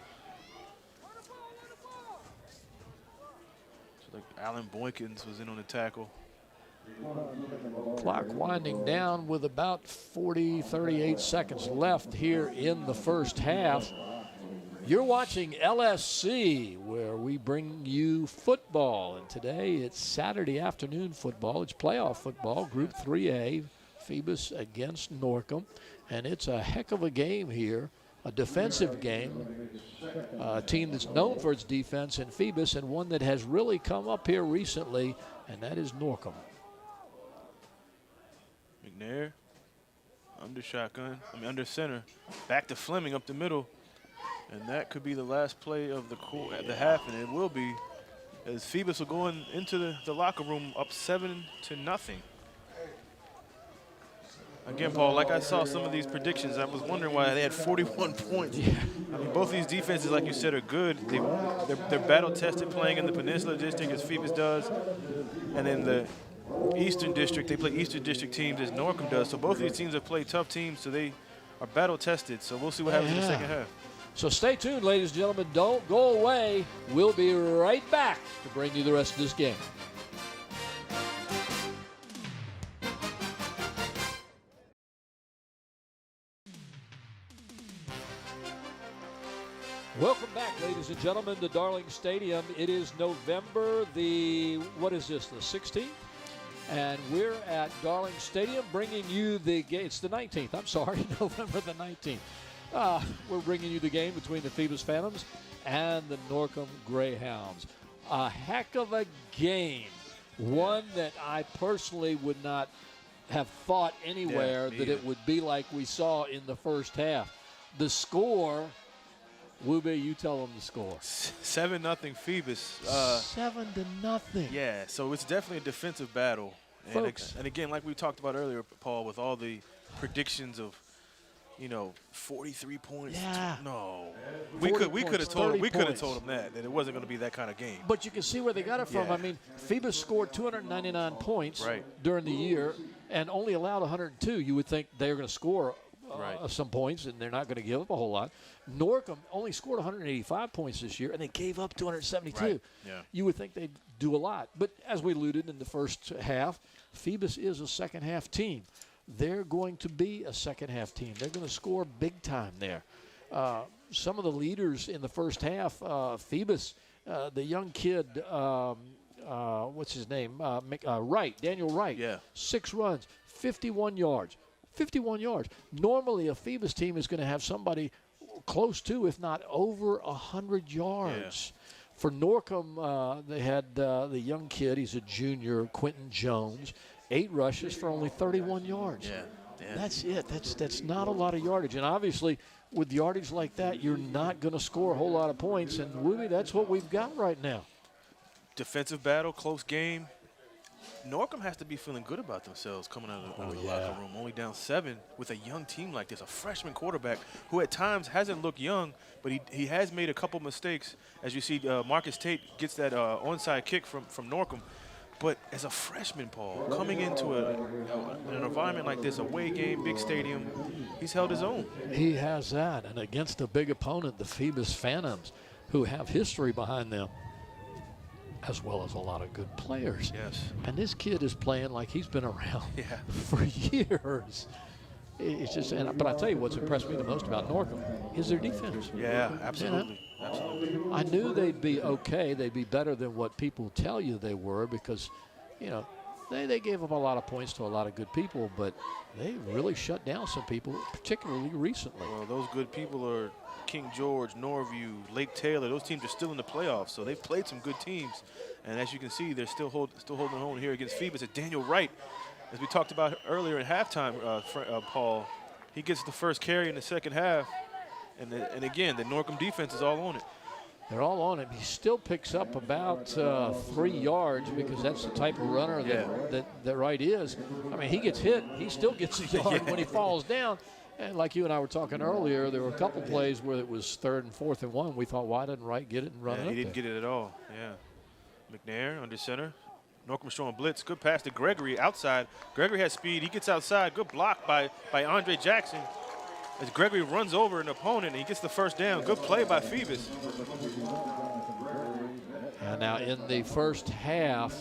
So like Alan Boykins was in on the tackle. Clock winding down with about 38 seconds left here in the first half. You're watching LSC, where we bring you football. And today it's Saturday afternoon football. It's playoff football, Group 3A, Phoebus against Norcom. And it's a heck of a game here, a defensive game. A team that's known for its defense in Phoebus, and one that has really come up here recently, and that is Norcom. McNair, under center. Back to Fleming up the middle. And that could be the last play of the half, and it will be, as Phoebus will go into the locker room up 7-0. Again, Paul, like I saw some of these predictions, I was wondering why they had 41 points. Yeah. I mean, both these defenses, like you said, are good. They're battle-tested playing in the Peninsula District as Phoebus does. And in the Eastern District, they play Eastern District teams as Norcom does. So both of these teams have played tough teams, so they are battle-tested. So we'll see what happens in the second half. So stay tuned, ladies and gentlemen. Don't go away. We'll be right back to bring you the rest of this game. Welcome back, ladies and gentlemen, to Darling Stadium. It is November the 16th? And we're at Darling Stadium bringing you the game. It's the 19th. I'm sorry, November the 19th. We're bringing you the game between the Phoebus Phantoms and the Norcom Greyhounds. A heck of a game. One that I personally would not have thought anywhere that it would be like we saw in the first half. The score, Wube, you tell them the score. 7-0 Phoebus. 7-0. Yeah, so it's definitely a defensive battle. And again, like we talked about earlier, Paul, with all the predictions of, 43 points. Yeah. No. We could have told them that it wasn't going to be that kind of game. But you can see where they got it from. Yeah. I mean, Phoebus scored 299 points Right. during the year and only allowed 102. You would think they were going to score Right. some points, and they're not going to give up a whole lot. Norcom only scored 185 points this year, and they gave up 272. Right. Yeah. You would think they'd do a lot. But as we alluded in the first half, Phoebus is a second-half team. They're going to be a second-half team. They're going to score big time there. Some of the leaders in the first half, Phoebus, the young kid, what's his name? Wright, Daniel Wright. Yeah. 6 runs, 51 yards. 51 yards. Normally, a Phoebus team is going to have somebody close to, if not over, 100 yards. Yeah. For Norcom, they had the young kid. He's a junior, Quentin Jones. 8 rushes for only 31 yards. Yeah. That's it. That's not a lot of yardage. And obviously, with yardage like that, you're not going to score a whole lot of points. And, Wooby, that's what we've got right now. Defensive battle, close game. Norcom has to be feeling good about themselves coming out of the locker room, only down 7 with a young team like this, a freshman quarterback who at times hasn't looked young, but he has made a couple mistakes. As you see, Marcus Tate gets that onside kick from Norcom. But as a freshman, Paul, coming into an environment like this, away game, big stadium, he's held his own. He has that, and against a big opponent, the Phoebus Phantoms, who have history behind them, as well as a lot of good players. Yes. And this kid is playing like he's been around for years. It's just, but I tell you what's impressed me the most about Norcom is their defense. Yeah, absolutely. Absolutely. I knew they'd be okay. They'd be better than what people tell you they were because, they gave up a lot of points to a lot of good people, but they really shut down some people, particularly recently. Well, those good people are King George, Norview, Lake Taylor. Those teams are still in the playoffs, so they've played some good teams. And as you can see, they're still holding their own here against Phoebus. And Daniel Wright, as we talked about earlier at halftime, Paul, he gets the first carry in the second half. And again, the Norcom defense is all on it. They're all on him. He still picks up about 3 yards because that's the type of runner that Wright is. I mean, he gets hit. He still gets a yard when he falls down. And like you and I were talking earlier, there were a couple plays where it was 3rd and 4th and 1. We thought, why didn't Wright get it and run it up he didn't get it at all. Yeah. McNair under center. Norcom showing blitz. Good pass to Gregory outside. Gregory has speed. He gets outside. Good block by Andre Jackson. As Gregory runs over an opponent and he gets the first down. Good play by Phoebus. And now in the first half,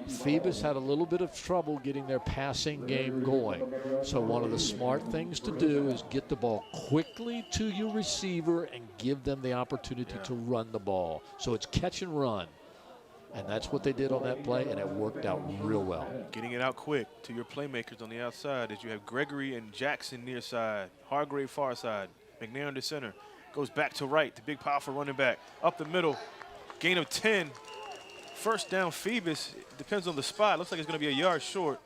Phoebus had a little bit of trouble getting their passing game going. So one of the smart things to do is get the ball quickly to your receiver and give them the opportunity to run the ball. So it's catch and run. And that's what they did on that play, and it worked out real well. Getting it out quick to your playmakers on the outside as you have Gregory and Jackson near side, Hargrave far side, McNair under center. Goes back to right, the big powerful running back. Up the middle, gain of 10. First down Phoebus, depends on the spot. Looks like it's going to be a yard short.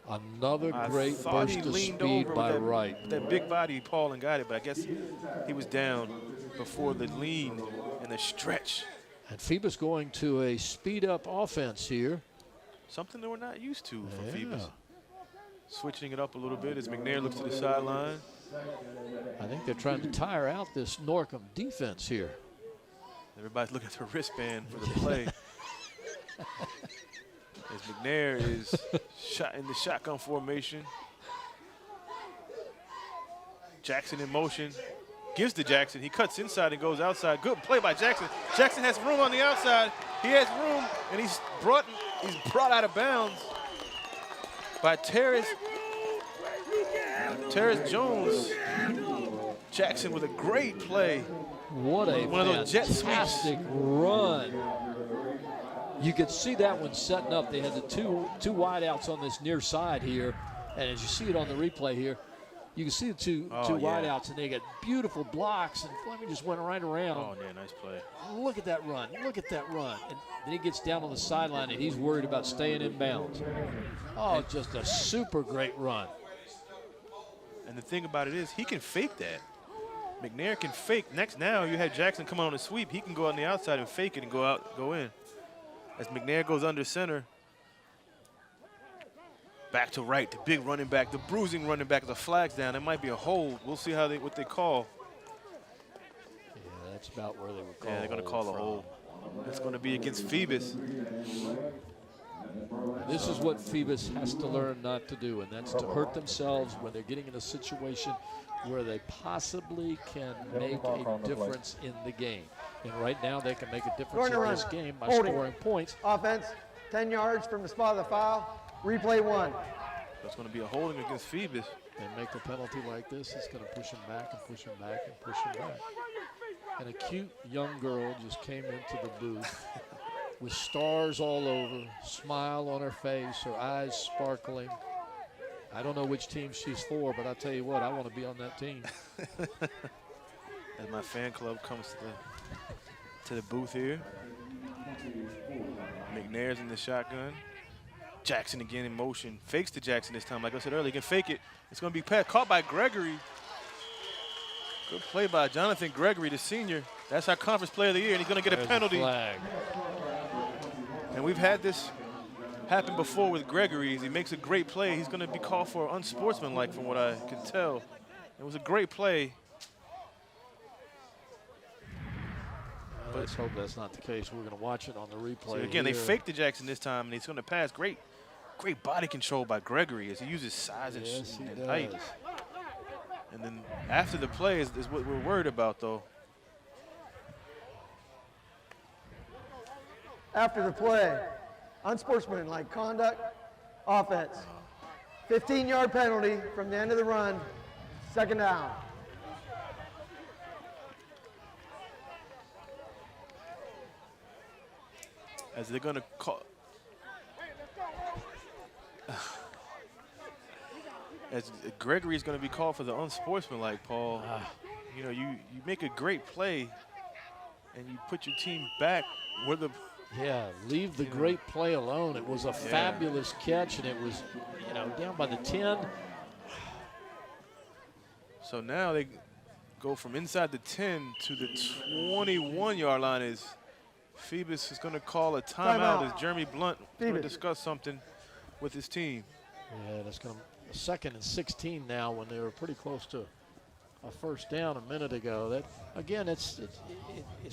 Another great thought he burst of leaned speed over by with Wright. with that big body, Paul, and got it, but I guess he was down before the lean and the stretch. And Phoebus going to a speed-up offense here. Something that we're not used to from Yeah. Phoebus. Switching it up a little bit as McNair looks to the sideline. I think they're trying to tire out this Norcom defense here. Everybody's looking at the wristband for the play. As McNair is shot in the shotgun formation. Jackson in motion. Gives to Jackson. He cuts inside and goes outside. Good play by Jackson. Jackson has room on the outside. He has room, and he's brought out of bounds by Terrace Jones. Jackson with a great play. What a One of those jet sweeps. fantastic run. You could see that one setting up. They had the two wideouts on this near side here. And as you see it on the replay here, you can see the two wideouts, and they got beautiful blocks. And Fleming just went right around. Oh, yeah, nice play. Look at that run. Look at that run. And then he gets down on the sideline, and he's worried about staying in bounds. Oh, just a super great run. And the thing about it is he can fake that. McNair can fake. Now you have Jackson come on a sweep. He can go on the outside and fake it and go in. As McNair goes under center. Back to right, the big running back, the bruising running back. The flag's down. It might be a hold. We'll see what they call. Yeah, that's about where they would call. Yeah, they're going to call a hold. It's going to be against Phoebus. This is what Phoebus has to learn not to do, and that's to hurt themselves when they're getting in a situation where they possibly can make a difference in the game. And right now they can make a difference in this game by scoring points. Offense, 10 yards from the spot of the foul. Replay 1. That's going to be a holding against Phoebus. And make a penalty like this, it's going to push him back and push him back and push him back. And a cute young girl just came into the booth with stars all over, smile on her face, her eyes sparkling. I don't know which team she's for, but I'll tell you what, I want to be on that team. As my fan club comes to the booth here. McNair's in the shotgun. Jackson again in motion. Fakes to Jackson this time. Like I said earlier, he can fake it. It's going to be caught by Gregory. Good play by Jonathan Gregory, the senior. That's our conference player of the year, and he's going to get a penalty. Flag. And we've had this happen before with Gregory. He makes a great play. He's going to be called for unsportsmanlike from what I can tell. It was a great play. Let's hope that's not the case. We're going to watch it on the replay. So again, here. they faked the Jackson this time, and he's going to pass. Great body control by Gregory as he uses size and height. And then after the play is what we're worried about, though. After the play, unsportsmanlike conduct, offense. 15-yard penalty from the end of the run, 2nd down. As they're going to call. As Gregory is going to be called for the unsportsmanlike, Paul. You know, you make a great play, and you put your team back where the. Yeah, leave the great play alone. It was a fabulous catch, and it was, down by the 10. So now they go from inside the 10 to the 21-yard line. As Phoebus is going to call a timeout as Jeremy Blunt going to discuss something with his team. Yeah, that's going to 2nd and 16 now when they were pretty close to a 1st down a minute ago. That again, it's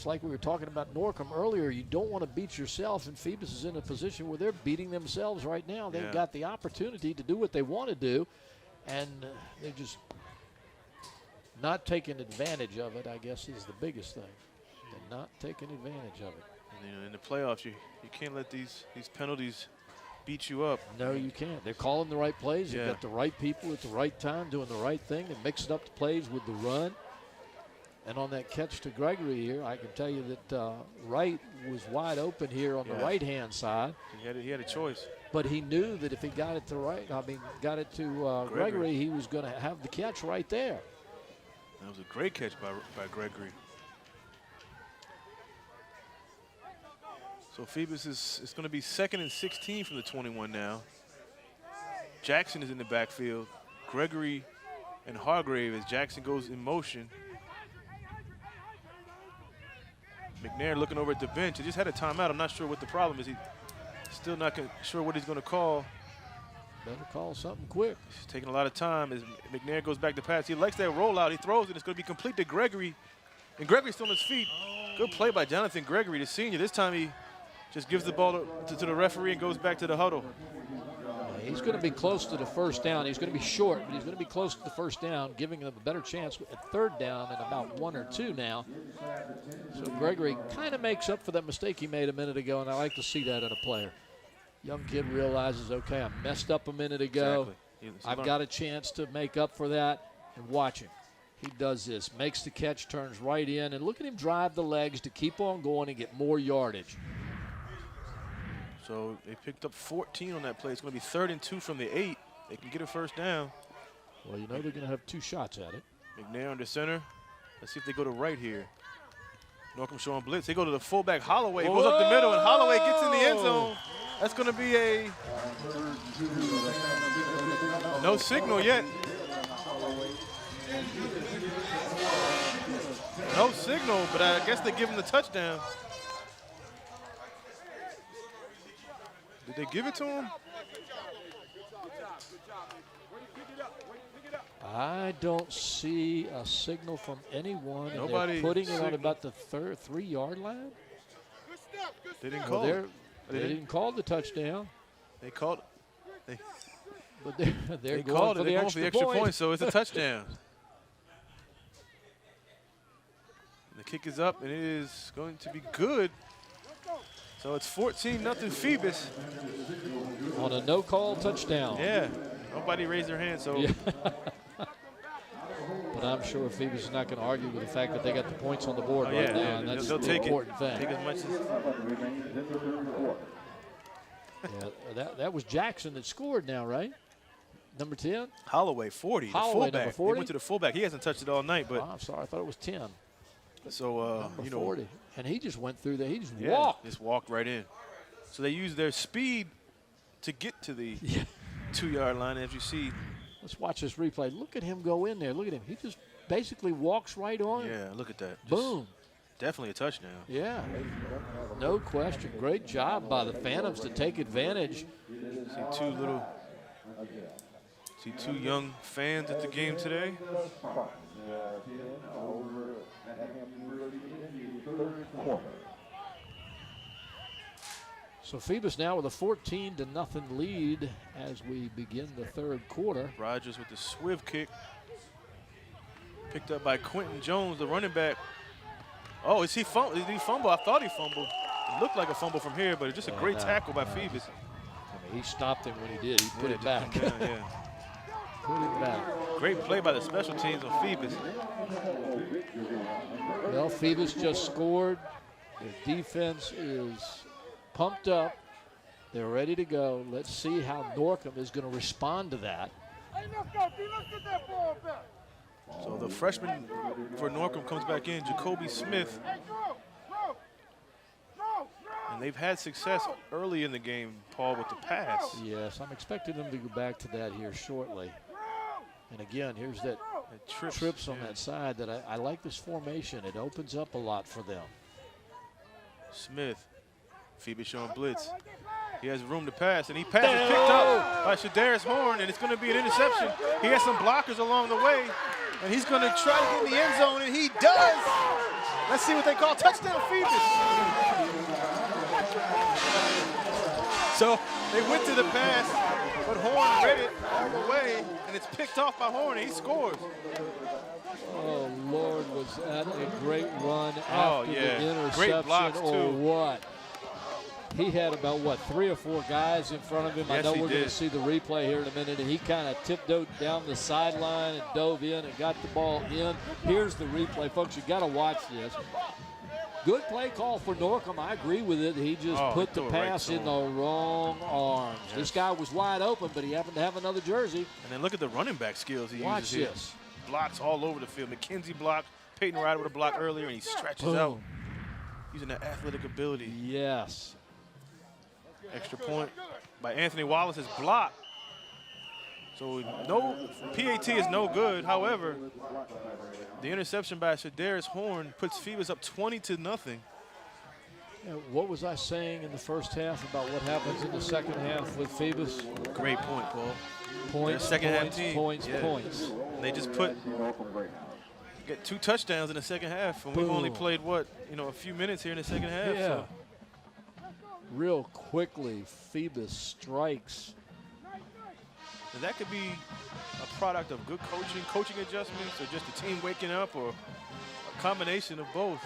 like we were talking about Norcom earlier. You don't want to beat yourself, and Phoebus is in a position where they're beating themselves right now. They've got the opportunity to do what they want to do, and they're just not taking advantage of it, I guess, is the biggest thing. They're not taking advantage of it. And, in the playoffs, you can't let these penalties beat you up. No, you can't. They're calling the right plays. They've got the right people at the right time doing the right thing and mixing up the plays with the run. And on that catch to Gregory here, I can tell you that Wright was wide open here on the right-hand side. He had a choice. But he knew that if he got it to Gregory, he was going to have the catch right there. That was a great catch by Gregory. So Phoebus it's going to be 2nd and 16 from the 21 now. Jackson is in the backfield. Gregory and Hargrave as Jackson goes in motion. McNair looking over at the bench. He just had a timeout. I'm not sure what the problem is. He's still not sure what he's going to call. Better call something quick. He's taking a lot of time as McNair goes back to pass. He likes that rollout. He throws it. It's going to be complete to Gregory. And Gregory's still on his feet. Good play by Jonathan Gregory, the senior. This time he just gives the ball to the referee and goes back to the huddle. He's going to be close to the first down. He's going to be short, but he's going to be close to the first down, giving them a better chance at third down and about 1 or 2 now. So Gregory kind of makes up for that mistake he made a minute ago, and I like to see that in a player. Young kid realizes, okay, I messed up a minute ago. Exactly. I've got a chance to make up for that, and watch him. He does this, makes the catch, turns right in, and look at him drive the legs to keep on going and get more yardage. So they picked up 14 on that play. It's going to be 3rd and 2 from the 8. They can get a first down. Well, you know they're going to have 2 shots at it. McNair under center. Let's see if they go to right here. Norcom showing blitz. They go to the fullback. Holloway goes up the middle, and Holloway gets in the end zone. That's going to be a no signal yet. No signal, but I guess they give him the touchdown. Did they give it to him? I don't see a signal from anyone. Nobody and they're putting it on about the 3-yard line. They didn't call it. They didn't call the touchdown. They called. But they're They going called for it. the They're going for the extra point, so it's a touchdown. The kick is up, and it is going to be good. So it's 14-0 Phoebus. On a no-call touchdown. Yeah, nobody raised their hand, so. Yeah. But I'm sure Phoebus is not going to argue with the fact that they got the points on the board right now, and that's they'll the take important thing. Take as much as. Yeah, that was Jackson that scored now, right? Number 10? Holloway, 40, Holloway, the fullback. number 40? He went to the fullback. He hasn't touched it all night, but. Oh, I'm sorry, I thought it was 10. So, Number you know. 40. And he just went through there. He just Yeah, walked. just walked right in. So they used their speed to get to the 2-yard line, as you see. Let's watch this replay. Look at him go in there. Look at him. He just basically walks right on. Yeah, look at that. Just Boom. Definitely a touchdown. Yeah, no question. Great job by the Phantoms to take advantage. See two young fans at the game today. So Phoebus now with a 14-0 lead as we begin the third quarter. Rogers with the swift kick. Picked up by Quentin Jones, the running back. Oh, did he fumble? I thought he fumbled. It looked like a fumble from here, but it's just a great tackle by Phoebus. I mean, he stopped him when he did. He put it back. Yeah, yeah. Put it back. Great play by the special teams on Phoebus. Well, Phoebus just scored. Their defense is pumped up. They're ready to go. Let's see how Norcom is going to respond to that. So the freshman for Norcom comes back in, Jacoby Smith. And they've had success early in the game, Paul, with the pass. Yes, I'm expecting them to go back to that here shortly. And again, here's that trips on that side that I like this formation. It opens up a lot for them. Smith, Phoebus showing blitz. He has room to pass, and he passes picked up by Shadarius Horn, and it's going to be an interception. He has some blockers along the way, and he's going to try to get in the end zone, and he does. Let's see what they call touchdown Phoebus. So they went to the pass, but Horn read it all the way, and it's picked off by Horn, and he scores. Oh, Lord, was that a great run after the interception great blocks, or too. what? He had about, what, 3 or 4 guys in front of him. Yes, I know he we're going to did. see the replay here in a minute, and he kind of tiptoed down the sideline and dove in and got the ball in. Here's the replay, folks. You got to watch this. Good play call for Norcom. I agree with it. He just put the pass in the wrong arms. Yes. This guy was wide open, but he happened to have another jersey. And then look at the running back skills he Watch uses this. Here. Blocks all over the field. McKenzie blocked. Peyton Ryder with a block earlier, and he stretches Boom. out using that athletic ability. Yes. Extra point by Anthony Wallace's block. So no, PAT is no good. However, the interception by Shadarius Horn puts Phoebus up 20-0. What was I saying in the first half about what happens in the second half with Phoebus? Great point, Paul. Points, second half points, team. points, Yeah. points. And they just get 2 touchdowns in the second half, and we've Boom. only played what, a few minutes here in the second half. Yeah. So. Real quickly, Phoebus strikes. And that could be a product of good coaching adjustments, or just the team waking up, or a combination of both.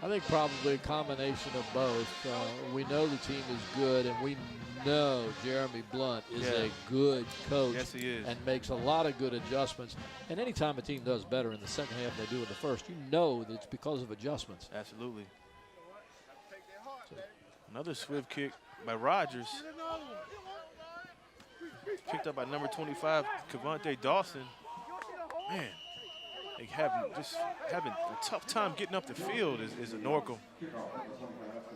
I think probably a combination of both. We know the team is good, and we know Jeremy Blunt is a good coach. Yes, he is. And makes a lot of good adjustments. And anytime a team does better in the second half than they do in the first, you know that it's because of adjustments. Absolutely. Another swift kick by Rogers. Picked up by number 25, Cavante Dawson. Man, they having a tough time getting up the field is a Norcom.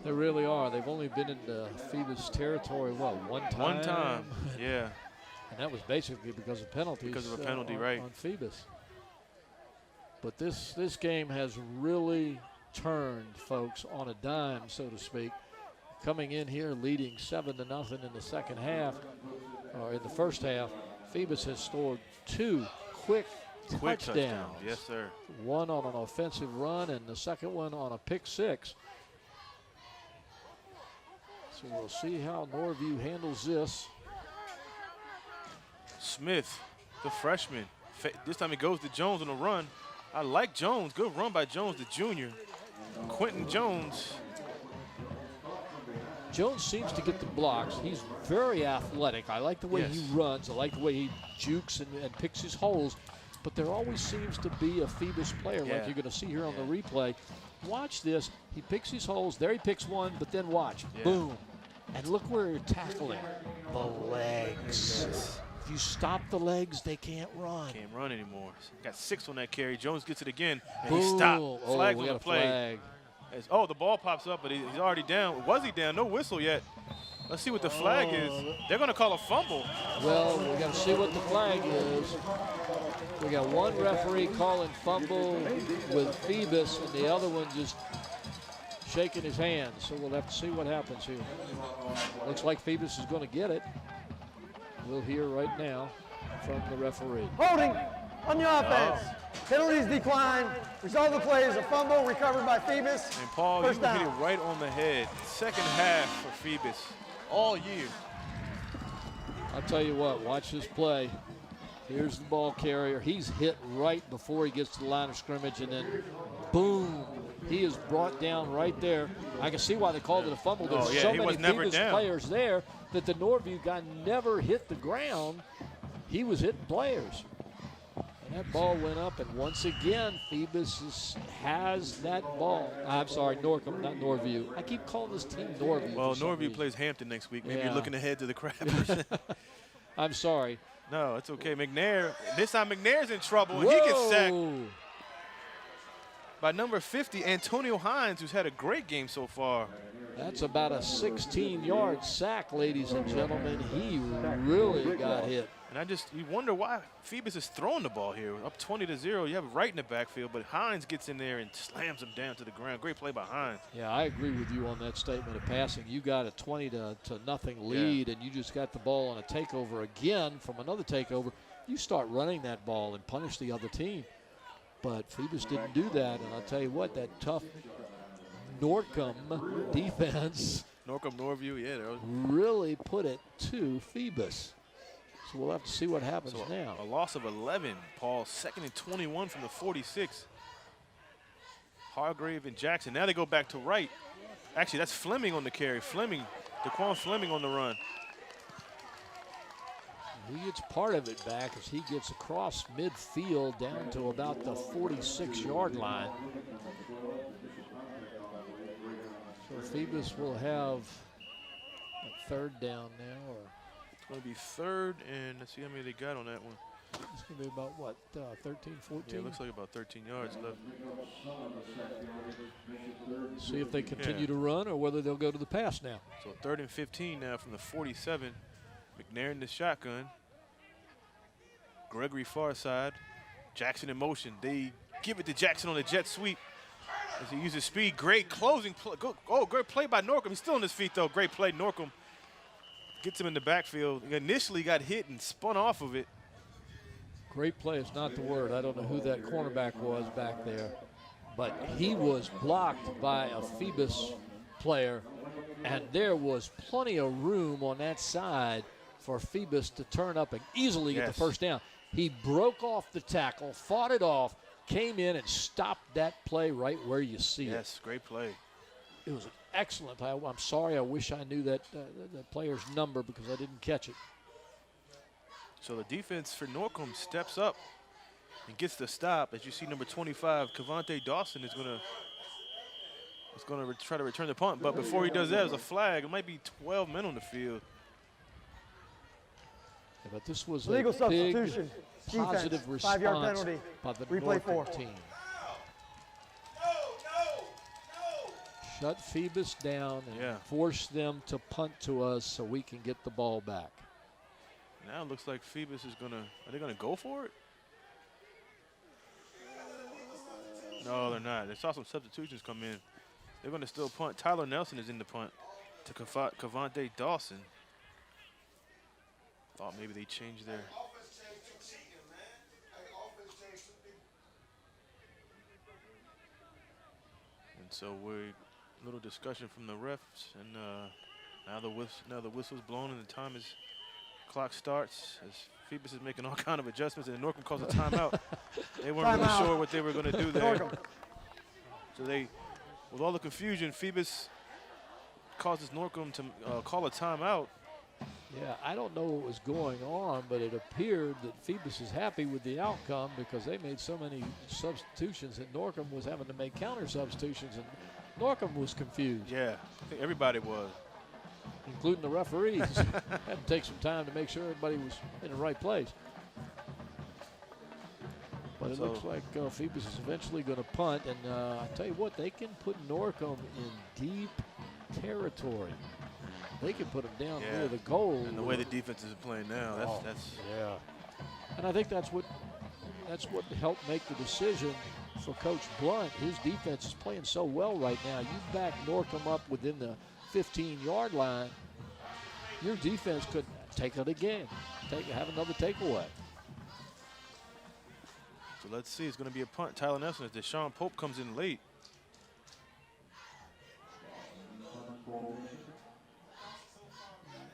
They really are. They've only been in the Phoebus territory, one time? One time, yeah. And that was basically because of penalties. Because of a penalty, right. On Phoebus. But this game has really turned, folks, on a dime, so to speak. Coming in here leading 7-0 in the second half, or in the first half, Phoebus has scored 2 quick touchdowns. Yes, sir. One on an offensive run and the second one on a pick 6. So we'll see how Norview handles this. Smith, the freshman. This time he goes to Jones on a run. I like Jones. Good run by Jones, the junior. Quentin Jones. Jones seems to get the blocks. He's very athletic. I like the way he runs. I like the way he jukes and picks his holes. But there always seems to be a Phoebus player like you're going to see here on the replay. Watch this. He picks his holes. There he picks one, but then watch. Boom. And look where you're tackling. The legs. Yes. If you stop the legs, they can't run. Can't run anymore. Got 6 on that carry. Jones gets it again, and Boom. he stopped. Flag we on got the a play. flag. The ball pops up, but he's already down. Was he down? No whistle yet. Let's see what the flag is. They're going to call a fumble. Well, we got to see what the flag is. We got one referee calling fumble with Phoebus, and the other one just shaking his hand. So we'll have to see what happens here. Looks like Phoebus is going to get it. We'll hear right now from the referee. Holding on the offense. Penalties decline. Result of the play is a fumble recovered by Phoebus. And Paul, First you hit down. it right on the head. Second half for Phoebus all year. I'll tell you what, watch this play. Here's the ball carrier. He's hit right before he gets to the line of scrimmage, and then boom, he is brought down right there. I can see why they called it a fumble. There's so many Phoebus players there that the Norview guy never hit the ground. He was hitting players. And that ball went up, and once again, Phoebus has that ball. I'm sorry, Norcom, not Norview. I keep calling this team Norview. Well, Norview plays Hampton next week. Maybe you're looking ahead to the Crabbers. I'm sorry. No, it's okay. McNair, this time McNair's in trouble, and he gets sacked by number 50, Antonio Hines, who's had a great game so far. That's about a 16-yard sack, ladies and gentlemen. He really got hit. And you wonder why Phoebus is throwing the ball here. Up 20-0, you have it right in the backfield, but Hines gets in there and slams him down to the ground. Great play by Hines. Yeah, I agree with you on that statement of passing. You got a 20-0 lead, and you just got the ball on a takeover again from another takeover. You start running that ball and punish the other team. But Phoebus didn't do that, and I'll tell you what, that tough Norcom defense Norcom, Norview, really put it to Phoebus. So we'll have to see what happens now. A loss of 11, Paul. 2nd and 21 from the 46. Hargrave and Jackson. Now they go back to right. Actually, that's Fleming on the carry. Daquan Fleming on the run. He gets part of it back as he gets across midfield down to about the 46-yard line. So Phoebus will have a 3rd down now. It's going to be 3rd, and let's see how many they got on that one. It's going to be about, what, 13, 14? Yeah, it looks like about 13 yards left. See if they continue to run or whether they'll go to the pass now. So 3rd and 15 now from the 47. McNair in the shotgun. Gregory far side. Jackson in motion. They give it to Jackson on the jet sweep as he uses speed. Great closing play. Great play by Norcom. He's still on his feet, though. Great play. Norcom gets him in the backfield. He initially got hit and spun off of it. Great play is not the word. I don't know who that cornerback was back there, but he was blocked by a Phoebus player, and there was plenty of room on that side for Phoebus to turn up and easily get the first down. He broke off the tackle, fought it off, came in and stopped that play right where you see it. Yes, great play. It was an excellent play. I'm sorry, I wish I knew that player's number because I didn't catch it. So the defense for Norcom steps up and gets the stop. As you see, number 25, Cavante Dawson is going to try to return the punt. But before he does that, there's a flag. It might be 12 men on the field. Yeah, but this was Legal a substitution. big positive Defense. 5-yard response penalty. by the Replay Norcom 4. team. Shut Phoebus down and force them to punt to us so we can get the ball back. Now it looks like Phoebus is going to – are they going to go for it? No, they're not. They saw some substitutions come in. They're going to still punt. Tyler Nelson is in the punt to Cavante Dawson. Thought maybe they changed their – and so a little discussion from the refs, and now the whistle's blown and the time is – clock starts as Phoebus is making all kind of adjustments, and Norcom calls a timeout. They weren't really sure what they were going to do there. So they, with all the confusion, Phoebus causes Norcom to call a timeout. Yeah, I don't know what was going on, but it appeared that Phoebus is happy with the outcome because they made so many substitutions that Norcom was having to make counter substitutions, and Norcom was confused. Yeah, I think everybody was. Including the referees. Had to take some time to make sure everybody was in the right place. But it looks like Phoebus is eventually going to punt, and I tell you what, they can put Norcom in deep territory. They can put them down near the goal. And the way the defense is playing now, that's yeah. And I think that's what helped make the decision for Coach Blunt. His defense is playing so well right now. You back Norcom up within the 15-yard line, your defense could take it again, have another takeaway. So let's see. It's going to be a punt. Tyler Nelson as Deshaun Pope comes in late.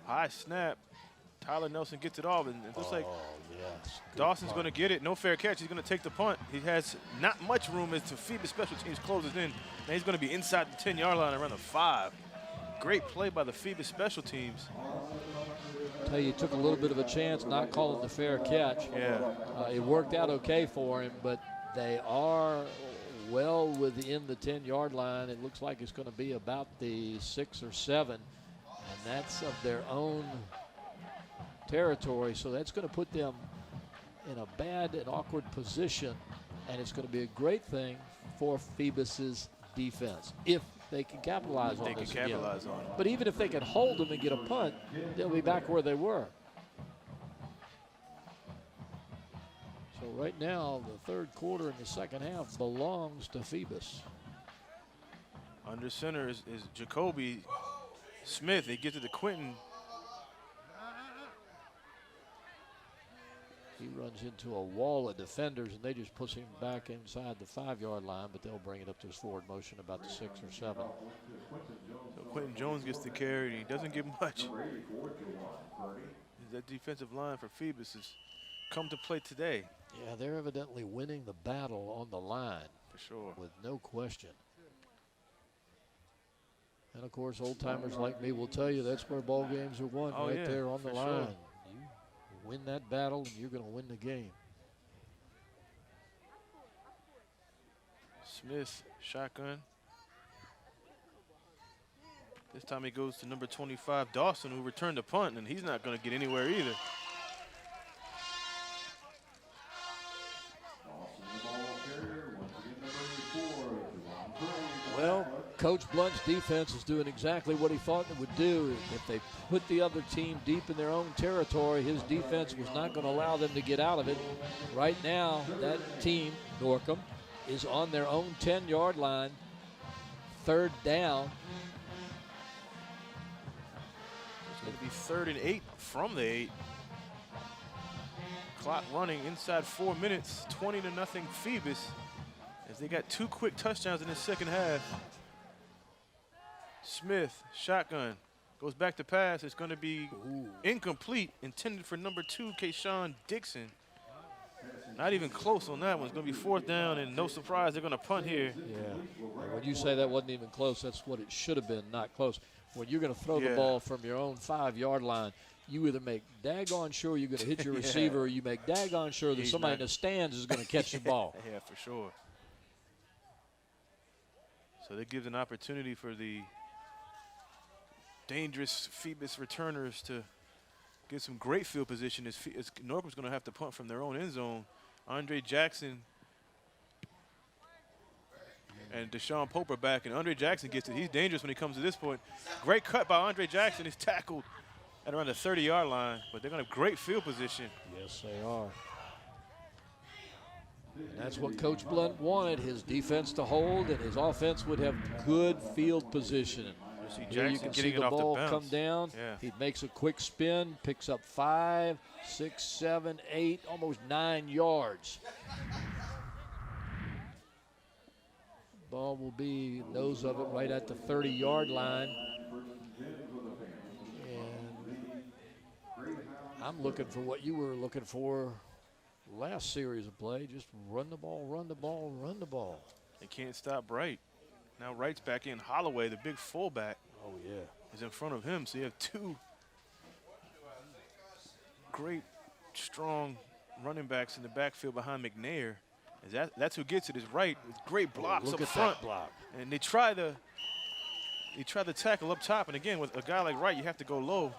High snap. Tyler Nelson gets it off, and it looks like Dawson's going to get it. No fair catch. He's going to take the punt. He has not much room as to Phoebus special teams closes in. Now he's going to be inside the 10-yard line around the 5. Great play by the Phoebus special teams. Tell you, took a little bit of a chance not calling the fair catch. Yeah. It worked out okay for him, but they are well within the 10-yard line. It looks like it's going to be about the 6 or 7, and that's of their own territory. So that's going to put them in a bad and awkward position, and it's going to be a great thing for Phoebus's defense if they can capitalize on this again. But even if they can hold them and get a punt, they'll be back where they were. So right now, the third quarter and the second half belongs to Phoebus. Under center is Jacoby Smith. They get it to Quentin. He runs into a wall of defenders, and they just push him back inside the 5-yard line, but they'll bring it up to his forward motion about the 6 or 7. So Quentin Jones gets the carry, and he doesn't get much. That defensive line for Phoebus has come to play today. Yeah, they're evidently winning the battle on the line. For sure. With no question. And, of course, old-timers like me will tell you that's where ball games are won, there on the line. Sure. You win that battle, and you're going to win the game. Smith, shotgun. This time he goes to number 25, Dawson, who returned the punt, and he's not going to get anywhere either. Well, Coach Blunt's defense is doing exactly what he thought it would do. If they put the other team deep in their own territory, his defense was not going to allow them to get out of it. Right now, that team, Norcom, is on their own 10-yard line, 3rd down. It's going to be 3rd and 8 from the 8. Clock running inside 4 minutes, 20-0 Phoebus, as they got 2 quick touchdowns in the second half. Smith, shotgun, goes back to pass. It's going to be incomplete, intended for number 2, Kayshawn Dixon. Not even close on that one. It's going to be 4th down, and no surprise, they're going to punt here. Yeah, when you say that wasn't even close, that's what it should have been, not close. When you're going to throw the ball from your own 5-yard line, you either make daggone sure you're going to hit your receiver, or you make daggone sure that somebody in the stands is going to catch the ball. Yeah, for sure. So that gives an opportunity for the dangerous Phoebus returners to get some great field position. As Norcom's going to have to punt from their own end zone. Andre Jackson and Deshaun Pope are back, and Andre Jackson gets it. He's dangerous when he comes to this point. Great cut by Andre Jackson. He's tackled at around the 30-yard line, but they're going to have great field position. Yes, they are. And that's what Coach Blunt wanted, his defense to hold, and his offense would have good field position. Here you can see the ball come down. Yeah. He makes a quick spin, picks up 5, 6, 7, 8, almost 9 yards. Ball will be nose of it right at the 30-yard line. And I'm looking for what you were looking for last series of play. Just run the ball, run the ball, run the ball. They can't stop Wright. Now Wright's back in. Holloway, the big fullback, is in front of him. So you have 2 great, strong running backs in the backfield behind McNair. That's who gets it, is Wright, with great blocks up front. Block. And they try the tackle up top. And again, with a guy like Wright, you have to go low.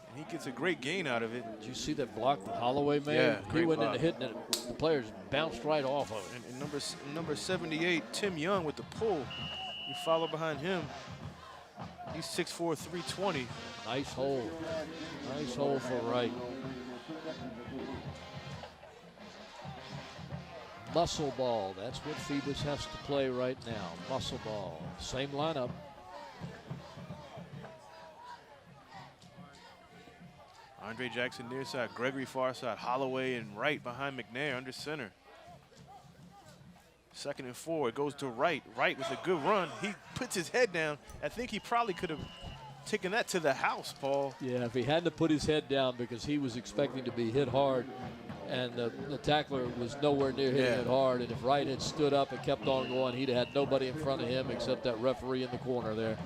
And he gets a great gain out of it. Did you see that block that Holloway made? Yeah, he went block. into hitting it. The players bounced right off of it. And number 78, Tim Young with the pull. You follow behind him. He's 6'4", 320. Nice hole. Nice hole for Wright. Muscle ball. That's what Phoebus has to play right now. Muscle ball. Same lineup. Andre Jackson near side, Gregory far side, Holloway and Wright behind McNair under center. 2nd and 4, it goes to Wright. Wright with a good run. He puts his head down. I think he probably could have taken that to the house, Paul. Yeah, if he hadn't put his head down because he was expecting to be hit hard, and the tackler was nowhere near hitting it hard, and if Wright had stood up and kept on going, he'd have had nobody in front of him except that referee in the corner there.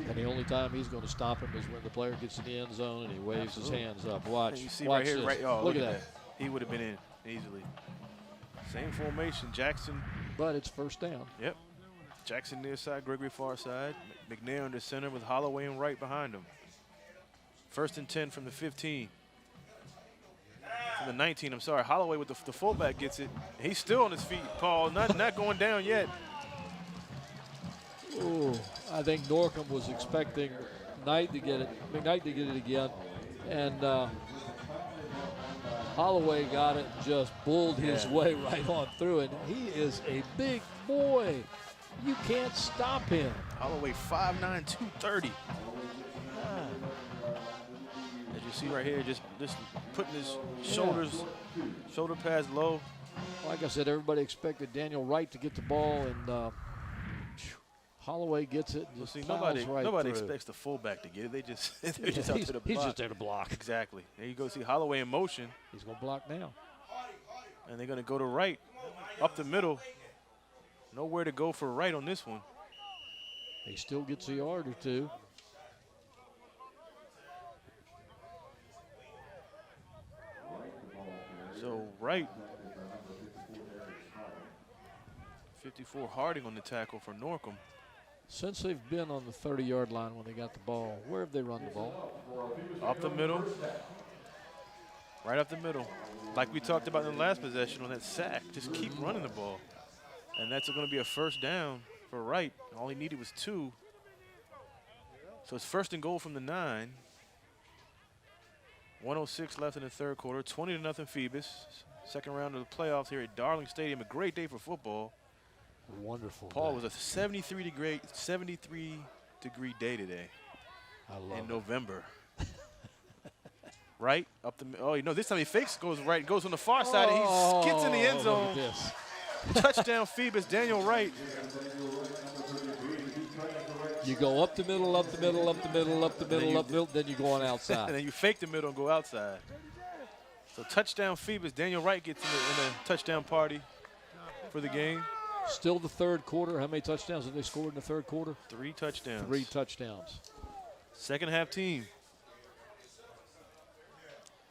And the only time he's going to stop him is when the player gets in the end zone and he waves his hands up. Watch. You see watch right here, this. look at that. He would have been in easily. Same formation, Jackson. But it's 1st down. Yep. Jackson near side, Gregory far side. McNair under center with Holloway and Wright behind him. 1st and 10 from the 15. From the 19, I'm sorry. Holloway with the fullback gets it. He's still on his feet, Paul. Not going down yet. Ooh, I think Norcom was expecting McKnight to get it again. And Holloway got it and just bulled his way right on through it. He is a big boy. You can't stop him. Holloway 5'9", 230. As you see right here, just putting his shoulder pads low. Like I said, everybody expected Daniel Wright to get the ball, and Holloway gets it. And just nobody expects the fullback to get it. They're just out to the block. He's just there to block. Exactly. There you go. See Holloway in motion. He's going to block now. And they're going to go to Wright, up the middle. Nowhere to go for Wright on this one. He still gets a yard or two. So Wright, 54 Harding on the tackle for Norcom. Since they've been on the 30-yard line when they got the ball, where have they run the ball? Up the middle. Right up the middle. Like we talked about in the last possession on that sack. Just keep running the ball. And that's going to be a first down for Wright. All he needed was 2. So it's first and goal from the 9. 1:06 left in the third quarter. 20-0 Phoebus. Second round of the playoffs here at Darling Stadium. A great day for football. Wonderful. Paul, day. was a 73-degree day today. I love in it. November. Right up the. Oh, you know, this time he fakes, goes right, goes on the far side, and he gets in the end zone. Look at this. Touchdown, Phoebus. Daniel Wright. You go up the middle, up the middle, up the middle, up the middle, up the middle, then you go on And outside. then you fake the middle and go outside. So touchdown, Phoebus. Daniel Wright gets in the touchdown party for the game. Still the third quarter. How many touchdowns have they scored in the third quarter? 3 touchdowns. 3 touchdowns. Second half team.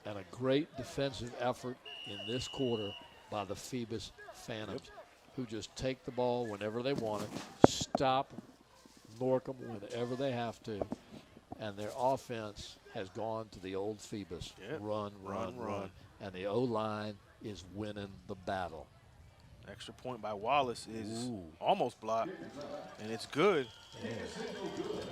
And a great defensive effort in this quarter by the Phoebus Phantoms, who just take the ball whenever they want it, stop Norcom whenever they have to, and their offense has gone to the old Phoebus. Yep. Run. And the O-line is winning the battle. Extra point by Wallace is almost blocked, and it's good. Yeah.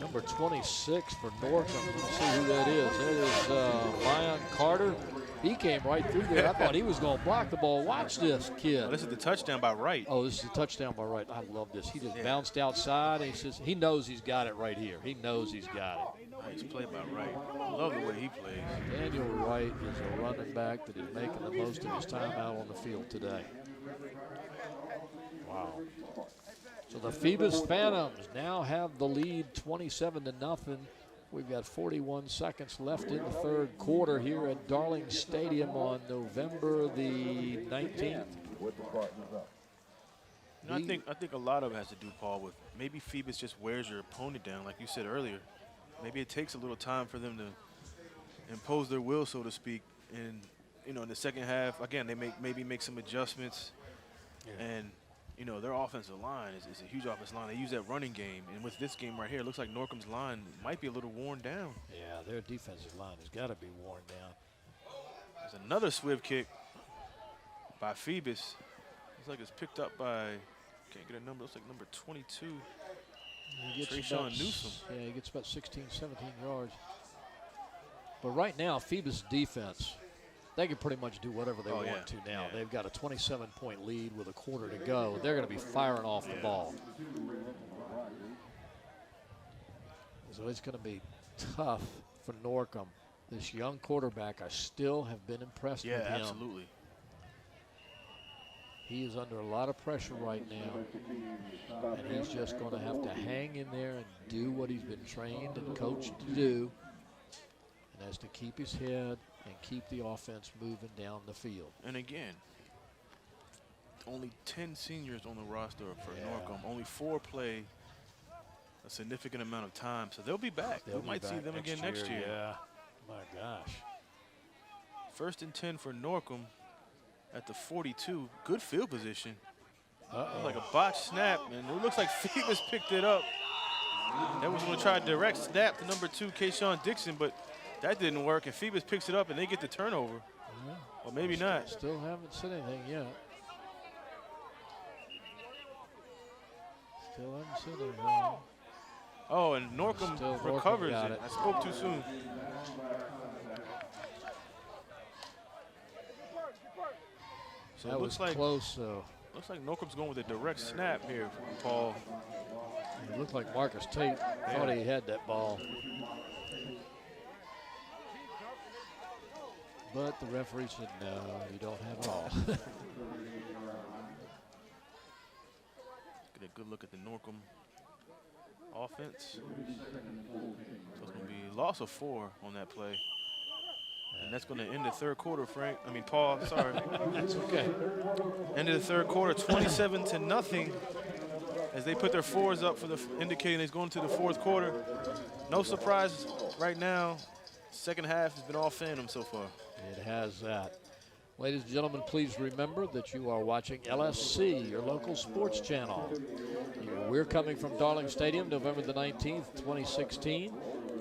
Number 26 for Norcom. Let's see who that is. That is Lion Carter. He came right through there. I thought he was going to block the ball. Watch this kid. Well, this is the touchdown by Wright. Oh, this is a touchdown by Wright. I love this. He just bounced outside. And he says he knows he's got it right here. He knows he's got it. Nice play by Wright. I love the way he plays. Daniel Wright is a running back that is making the most of his time out on the field today. Wow. So the Phoebus Phantoms now have the lead 27-0. We've got 41 seconds left in the third quarter here at Darling Stadium on November the 19th. With the partners up. You know, I think a lot of it has to do, Paul, with maybe Phoebus just wears your opponent down, like you said earlier. Maybe it takes a little time for them to impose their will, so to speak. And, you know, in the second half, again, they maybe make some adjustments. Yeah. And, you know, their offensive line is a huge offensive line. They use that running game. And with this game right here, it looks like Norcom's line might be a little worn down. Yeah, their defensive line has got to be worn down. There's another swift kick by Phoebus. Looks like it's picked up by, can't get a number, looks like number 22. He gets Trayshawn about, Newsome. Yeah, he gets about 16, 17 yards. But right now, Phoebus defense, they can pretty much do whatever they want to now. Yeah. They've got a 27-point lead with a quarter to go. They're going to be firing off the ball. So it's going to be tough for Norcom. This young quarterback, I still have been impressed with him. Yeah, absolutely. He is under a lot of pressure right now, and he's just going to have to hang in there and do what he's been trained and coached to do, and that's to keep his head and keep the offense moving down the field. And again, only 10 seniors on the roster for Norcom. Only 4 play a significant amount of time, so they'll be back. We might see them again next year. Yeah, my gosh. First and 10 for Norcom at the 42. Good field position. Like a botched snap, and it looks like Phoebus picked it up. That was going to try a direct snap to number 2, Kayshawn Dixon, but that didn't work, and Phoebus picks it up, and they get the turnover. Yeah. Or maybe not. Still haven't said anything yet. Still haven't said anything. Oh, and Norcom Still recovers Norcom got it. it. I spoke too soon. So That it was looks like close, though. looks like Norcom's going with a direct snap here, Paul. It looked like Marcus Tate thought he had that ball. But the referee said, no, you don't have it all. Get a good look at the Norcom offense. So it's going to be loss of 4 on that play. And that's going to end the third quarter, Paul, sorry. That's okay. End of the third quarter, 27-0 as they put their 4s up for indicating they're going to the fourth quarter. No surprise right now. Second half has been all Phantom so far. It has that. Ladies and gentlemen, please remember that you are watching LSC, your local sports channel. We're coming from Darling Stadium, November the 19th, 2016.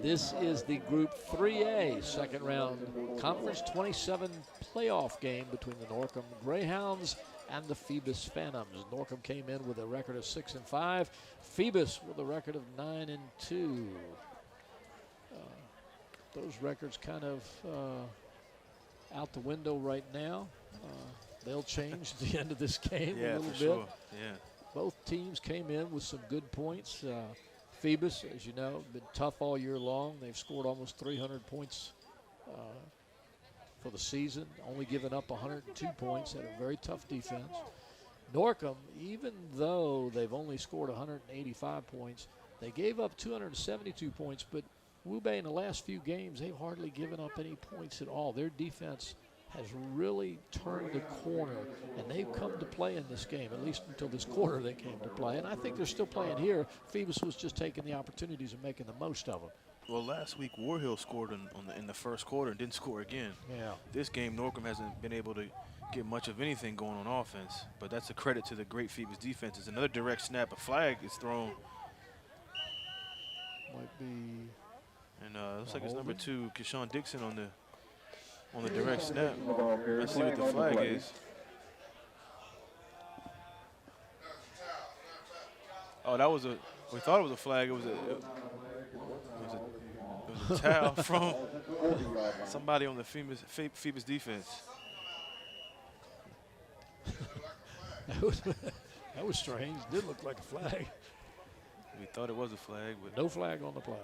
This is the Group 3A second round Conference 27 playoff game between the Norcom Greyhounds and the Phoebus Phantoms. Norcom came in with a record of 6-5. Phoebus with a record of 9-2. Those records kind of out the window right now. They'll change at the end of this game a little bit. Sure. Yeah. Both teams came in with some good points. Phoebus, as you know, been tough all year long. They've scored almost 300 points for the season, only giving up 102 points at a very tough defense. Norcom, even though they've only scored 185 points, they gave up 272 points, but Wu-Bei in the last few games, they've hardly given up any points at all. Their defense has really turned the corner, and they've come to play in this game, at least until this quarter they came to play. And I think they're still playing here. Phoebus was just taking the opportunities and making the most of them. Well, last week Warhill scored in the first quarter and didn't score again. Yeah. This game, Norcom hasn't been able to get much of anything going on offense, but that's a credit to the great Phoebus defense. It's another direct snap. A flag is thrown. Might be. And looks like it's number 2, Keyshawn Dixon on the direct snap. Let's see what the flag is. Oh, that was we thought it was a flag. It was a towel from somebody on the Phoebus defense. That was strange. Did look like a flag. We thought it was a flag, but no flag on the play.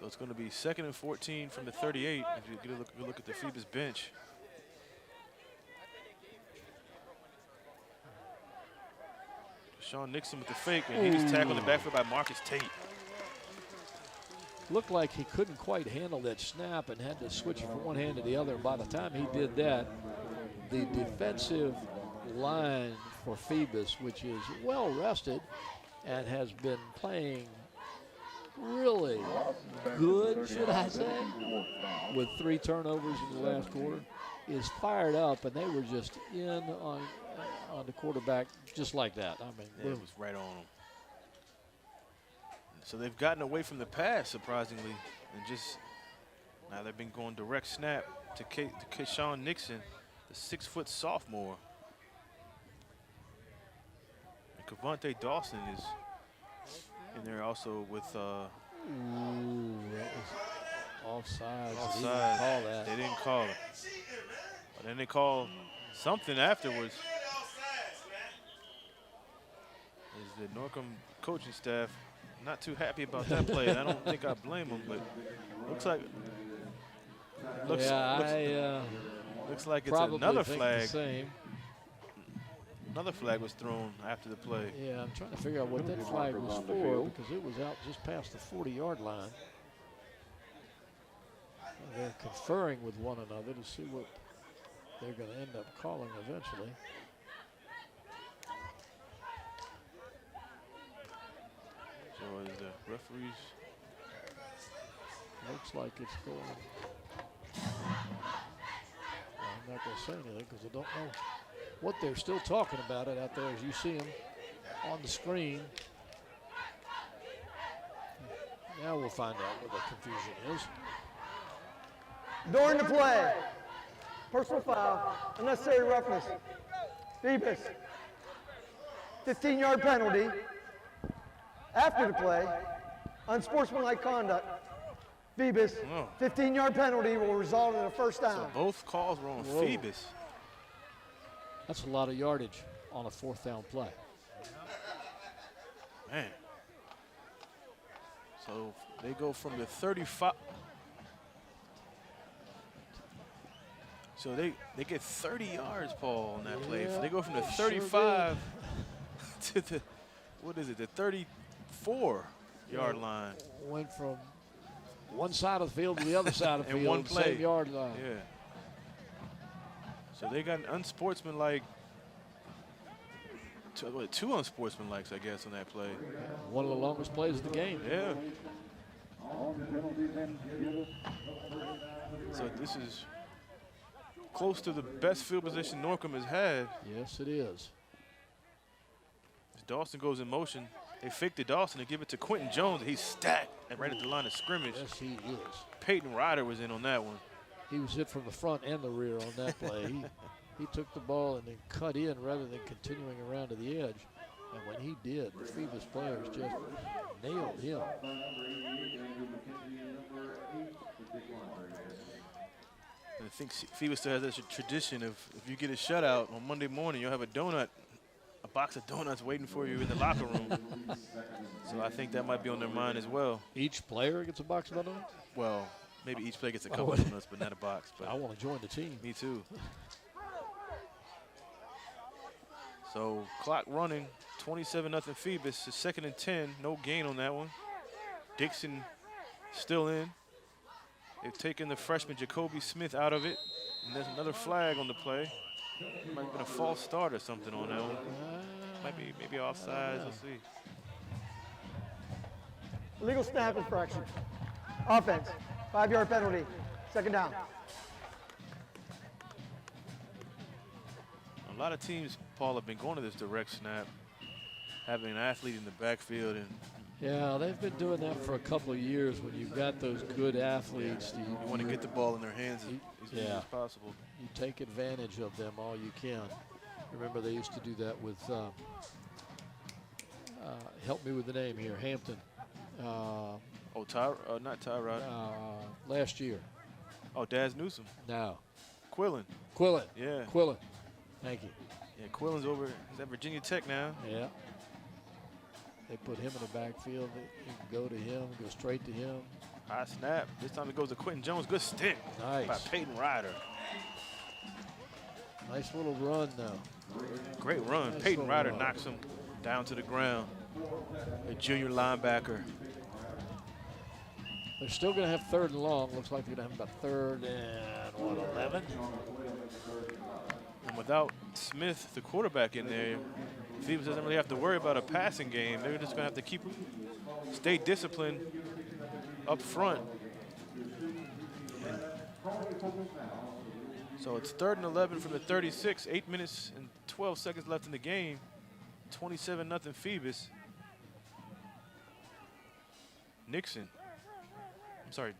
So it's going to be 2nd and 14 from the 38. If you get a look at the Phoebus bench. Sean Nixon with the fake, and he just tackled the backfield by Marcus Tate. Looked like he couldn't quite handle that snap and had to switch from one hand to the other. By the time he did that, the defensive line for Phoebus, which is well rested and has been playing really good, should I say, with 3 turnovers in the last quarter, is fired up, and they were just in on the quarterback just like that. I mean, yeah, it was right on them. So they've gotten away from the pass, surprisingly, and just now they've been going direct snap to Keyshawn Nixon, the 6-foot sophomore. And Cavante Dawson is in there also with that was offside. Offside. They didn't call it. But then they called something afterwards. Is the Norcom coaching staff not too happy about that play? And I don't think I blame them, but looks like looks like it's another flag. Another flag was thrown after the play. Yeah, I'm trying to figure out what that flag was for, because it was out just past the 40-yard line. They're conferring with one another to see what they're going to end up calling eventually. So is the referees? Looks like it's going. I'm not going to say anything because I don't know what they're still talking about it out there as you see them on the screen. Now we'll find out what the confusion is. During the play, personal foul, unnecessary roughness. Phoebus, 15-yard penalty. After the play, unsportsmanlike conduct. Phoebus, 15-yard penalty will result in a first down. So both calls were on Phoebus. That's a lot of yardage on a 4th down play. Man. So they go from the 35. So they get 30 yards, Paul, on that play. They go from the 35 to the, the 34-yard line. Went from one side of the field to the other side of the field. In one play. Same yard line. Yeah. So they got an unsportsmanlike, 2 unsportsmanlikes, I guess, on that play. One of the longest plays of the game. Yeah. So this is close to the best field position Norcom has had. Yes, it is. As Dawson goes in motion, they fake to Dawson and give it to Quentin Jones. He's stacked and right at the line of scrimmage. Yes, he is. Peyton Ryder was in on that one. He was hit from the front and the rear on that play. He took the ball and then cut in rather than continuing around to the edge. And when he did, the Phoebus players just nailed him. And I think Phoebus still has this tradition of if you get a shutout on Monday morning, you'll have a box of donuts waiting for you in the locker room. So I think that might be on their mind as well. Each player gets a box of donuts? Well, maybe each player gets a couple of donuts, but not a box. But I want to join the team. Me too. So clock running, 27-0 Phoebus. It's 2nd and 10. No gain on that one. Dixon still in. They've taken the freshman Jacoby Smith out of it. And there's another flag on the play. Might have been a false start or something on that one. Might be maybe offsides. Let's see. Illegal snap infraction. Offense. 5-yard penalty. 2nd down. A lot of teams, Paul, have been going to this direct snap, having an athlete in the backfield. And yeah, they've been doing that for a couple of years when you've got those good athletes. You want to get the ball in their hands as easy as possible. You take advantage of them all you can. Remember, they used to do that with, help me with the name here, Hampton. Not Tyrod. Last year. Oh, Daz Newsome. No. Quillen. Yeah. Quillen. Thank you. Yeah, Quillen's over. He's at Virginia Tech now. Yeah. They put him in the backfield. You can go to him, go straight to him. High snap. This time it goes to Quentin Jones. Good stick. Nice. By Peyton Ryder. Nice little run now. Great run. Nice Peyton Ryder run. knocks him down to the ground. A junior linebacker. They're still going to have 3rd and long. Looks like they're going to have about 3rd and 11. And without Smith, the quarterback, in there, Phoebus doesn't really have to worry about a passing game. They're just going to have to stay disciplined up front. So it's 3rd and 11 from the 36. 8 minutes and 12 seconds left in the game. 27-0 Phoebus.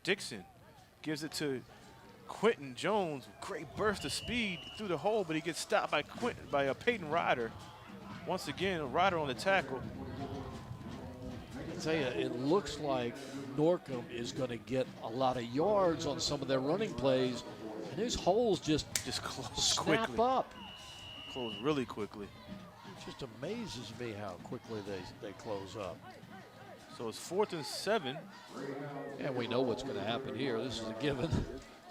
Dixon gives it to Quentin Jones. Great burst of speed through the hole, but he gets stopped by Peyton Ryder. Once again, Ryder on the tackle. I tell you, it looks like Norcom is going to get a lot of yards on some of their running plays, and these holes just close snap quickly. up. Close really quickly. It just amazes me how quickly they close up. So it's 4th and 7. And we know what's going to happen here. This is a given.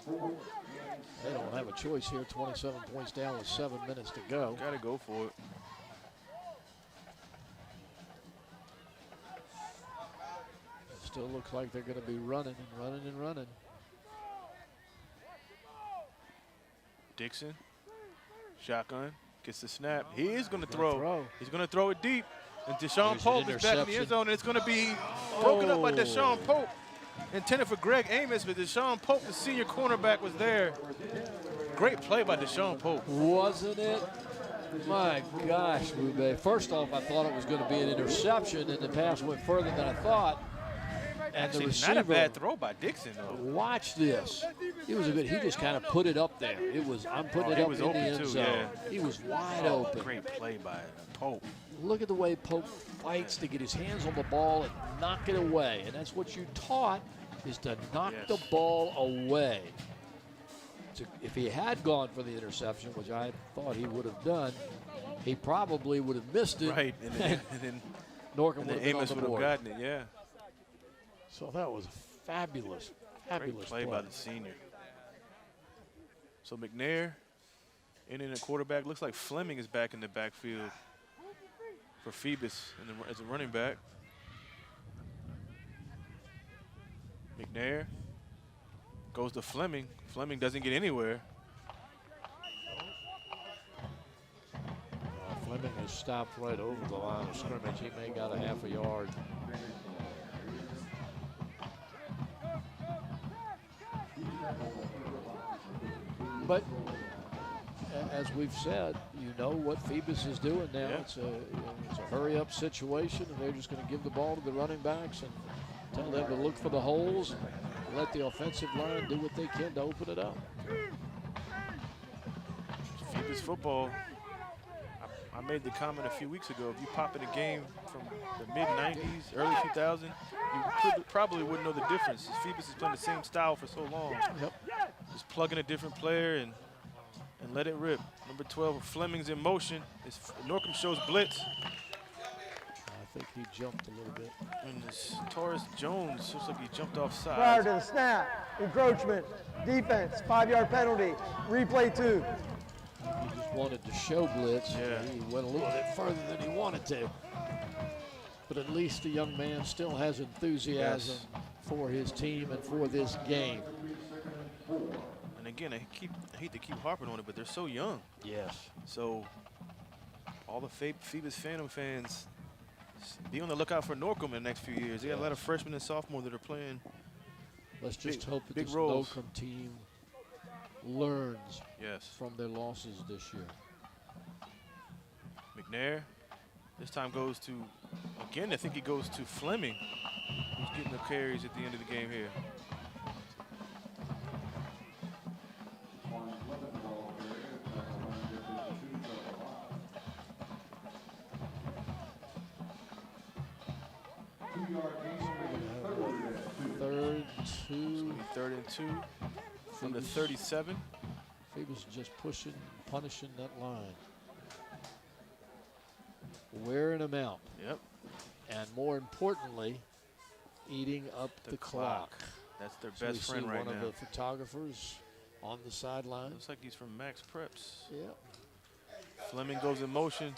They don't have a choice here. 27 points down with 7 minutes to go. Got to go for it. Still looks like they're going to be running and running and running. Dixon, shotgun, gets the snap. He is going to throw. He's going to throw it deep. And Deshaun Pope is back in the end zone, and it's going to be broken up by Deshaun Pope. Intended for Greg Amos, but Deshaun Pope, the senior cornerback, was there. Great play by Deshaun Pope. Wasn't it? My gosh, Rube. First off, I thought it was going to be an interception, and the pass went further than I thought. And Actually, the receiver, not a bad throw by Dixon, though. Watch this. It was a good. He just kind of put it up there. It was. I'm putting it up in the end zone. Yeah. He was wide open. Great play by Pope. Look at the way Pope fights to get his hands on the ball and knock it away. And that's what you taught, is to knock the ball away. If he had gone for the interception, which I thought he would have done, he probably would have missed it. Right, and then Norcom would have been on Amos the would have board. gotten it, yeah. So that was fabulous, fabulous play by the senior. So McNair in a quarterback. Looks like Fleming is back in the backfield for Phoebus as a running back. McNair goes to Fleming. Fleming doesn't get anywhere. Fleming has stopped right over the line of scrimmage. He may got a half a yard. But as we've said, you know what Phoebus is doing now. Yeah. It's a hurry-up situation, and they're just going to give the ball to the running backs and tell them to look for the holes and let the offensive line do what they can to open it up. Phoebus football, I made the comment a few weeks ago, if you pop in a game from the mid-90s, early 2000s, you probably wouldn't know the difference. Phoebus has playing the same style for so long. Yep. Just plug in a different player and let it rip. Number 12, Fleming's in motion. Norcom shows blitz. I think he jumped a little bit. And this Taurus Jones looks like he jumped off Prior sides. to the snap, encroachment, defense, 5-yard penalty, replay 2. He just wanted to show blitz. Yeah. He went a little bit further than he wanted to. But at least the young man still has enthusiasm for his team and for this game. And again, I hate to keep harping on it, but they're so young. Yes. So all the Phoebus Phantom fans, be on the lookout for Norcom in the next few years. They got a lot of freshmen and sophomores that are playing. Let's just hope that big this roles. Norcom team learns Yes. from their losses this year. McNair, this time goes to, again, I think he goes to Fleming, who's getting the carries at the end of the game here. Third and 2 from the 37. Phoebus just pushing, punishing that line. Wearing them out. Yep. And more importantly, eating up the clock. That's their So best friend we see right one now. of the photographers on the sideline. Looks like he's from Max Preps. Yep. Fleming goes in motion.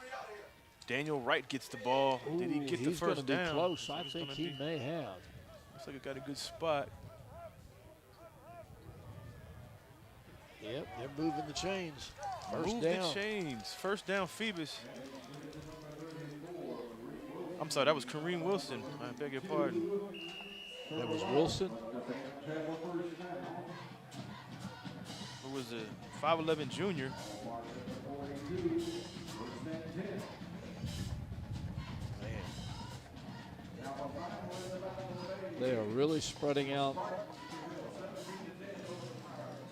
Daniel Wright gets the ball. Did he get the first down? He's going to be close. I He's think gonna he be- may have. Looks like he got a good spot. Yep, they're moving the chains. First Move down. the chains. First down, Phoebus. I'm sorry, that was Kareem Wilson. I beg your pardon. That was Wilson. Who was a 5'11" junior. They are really spreading out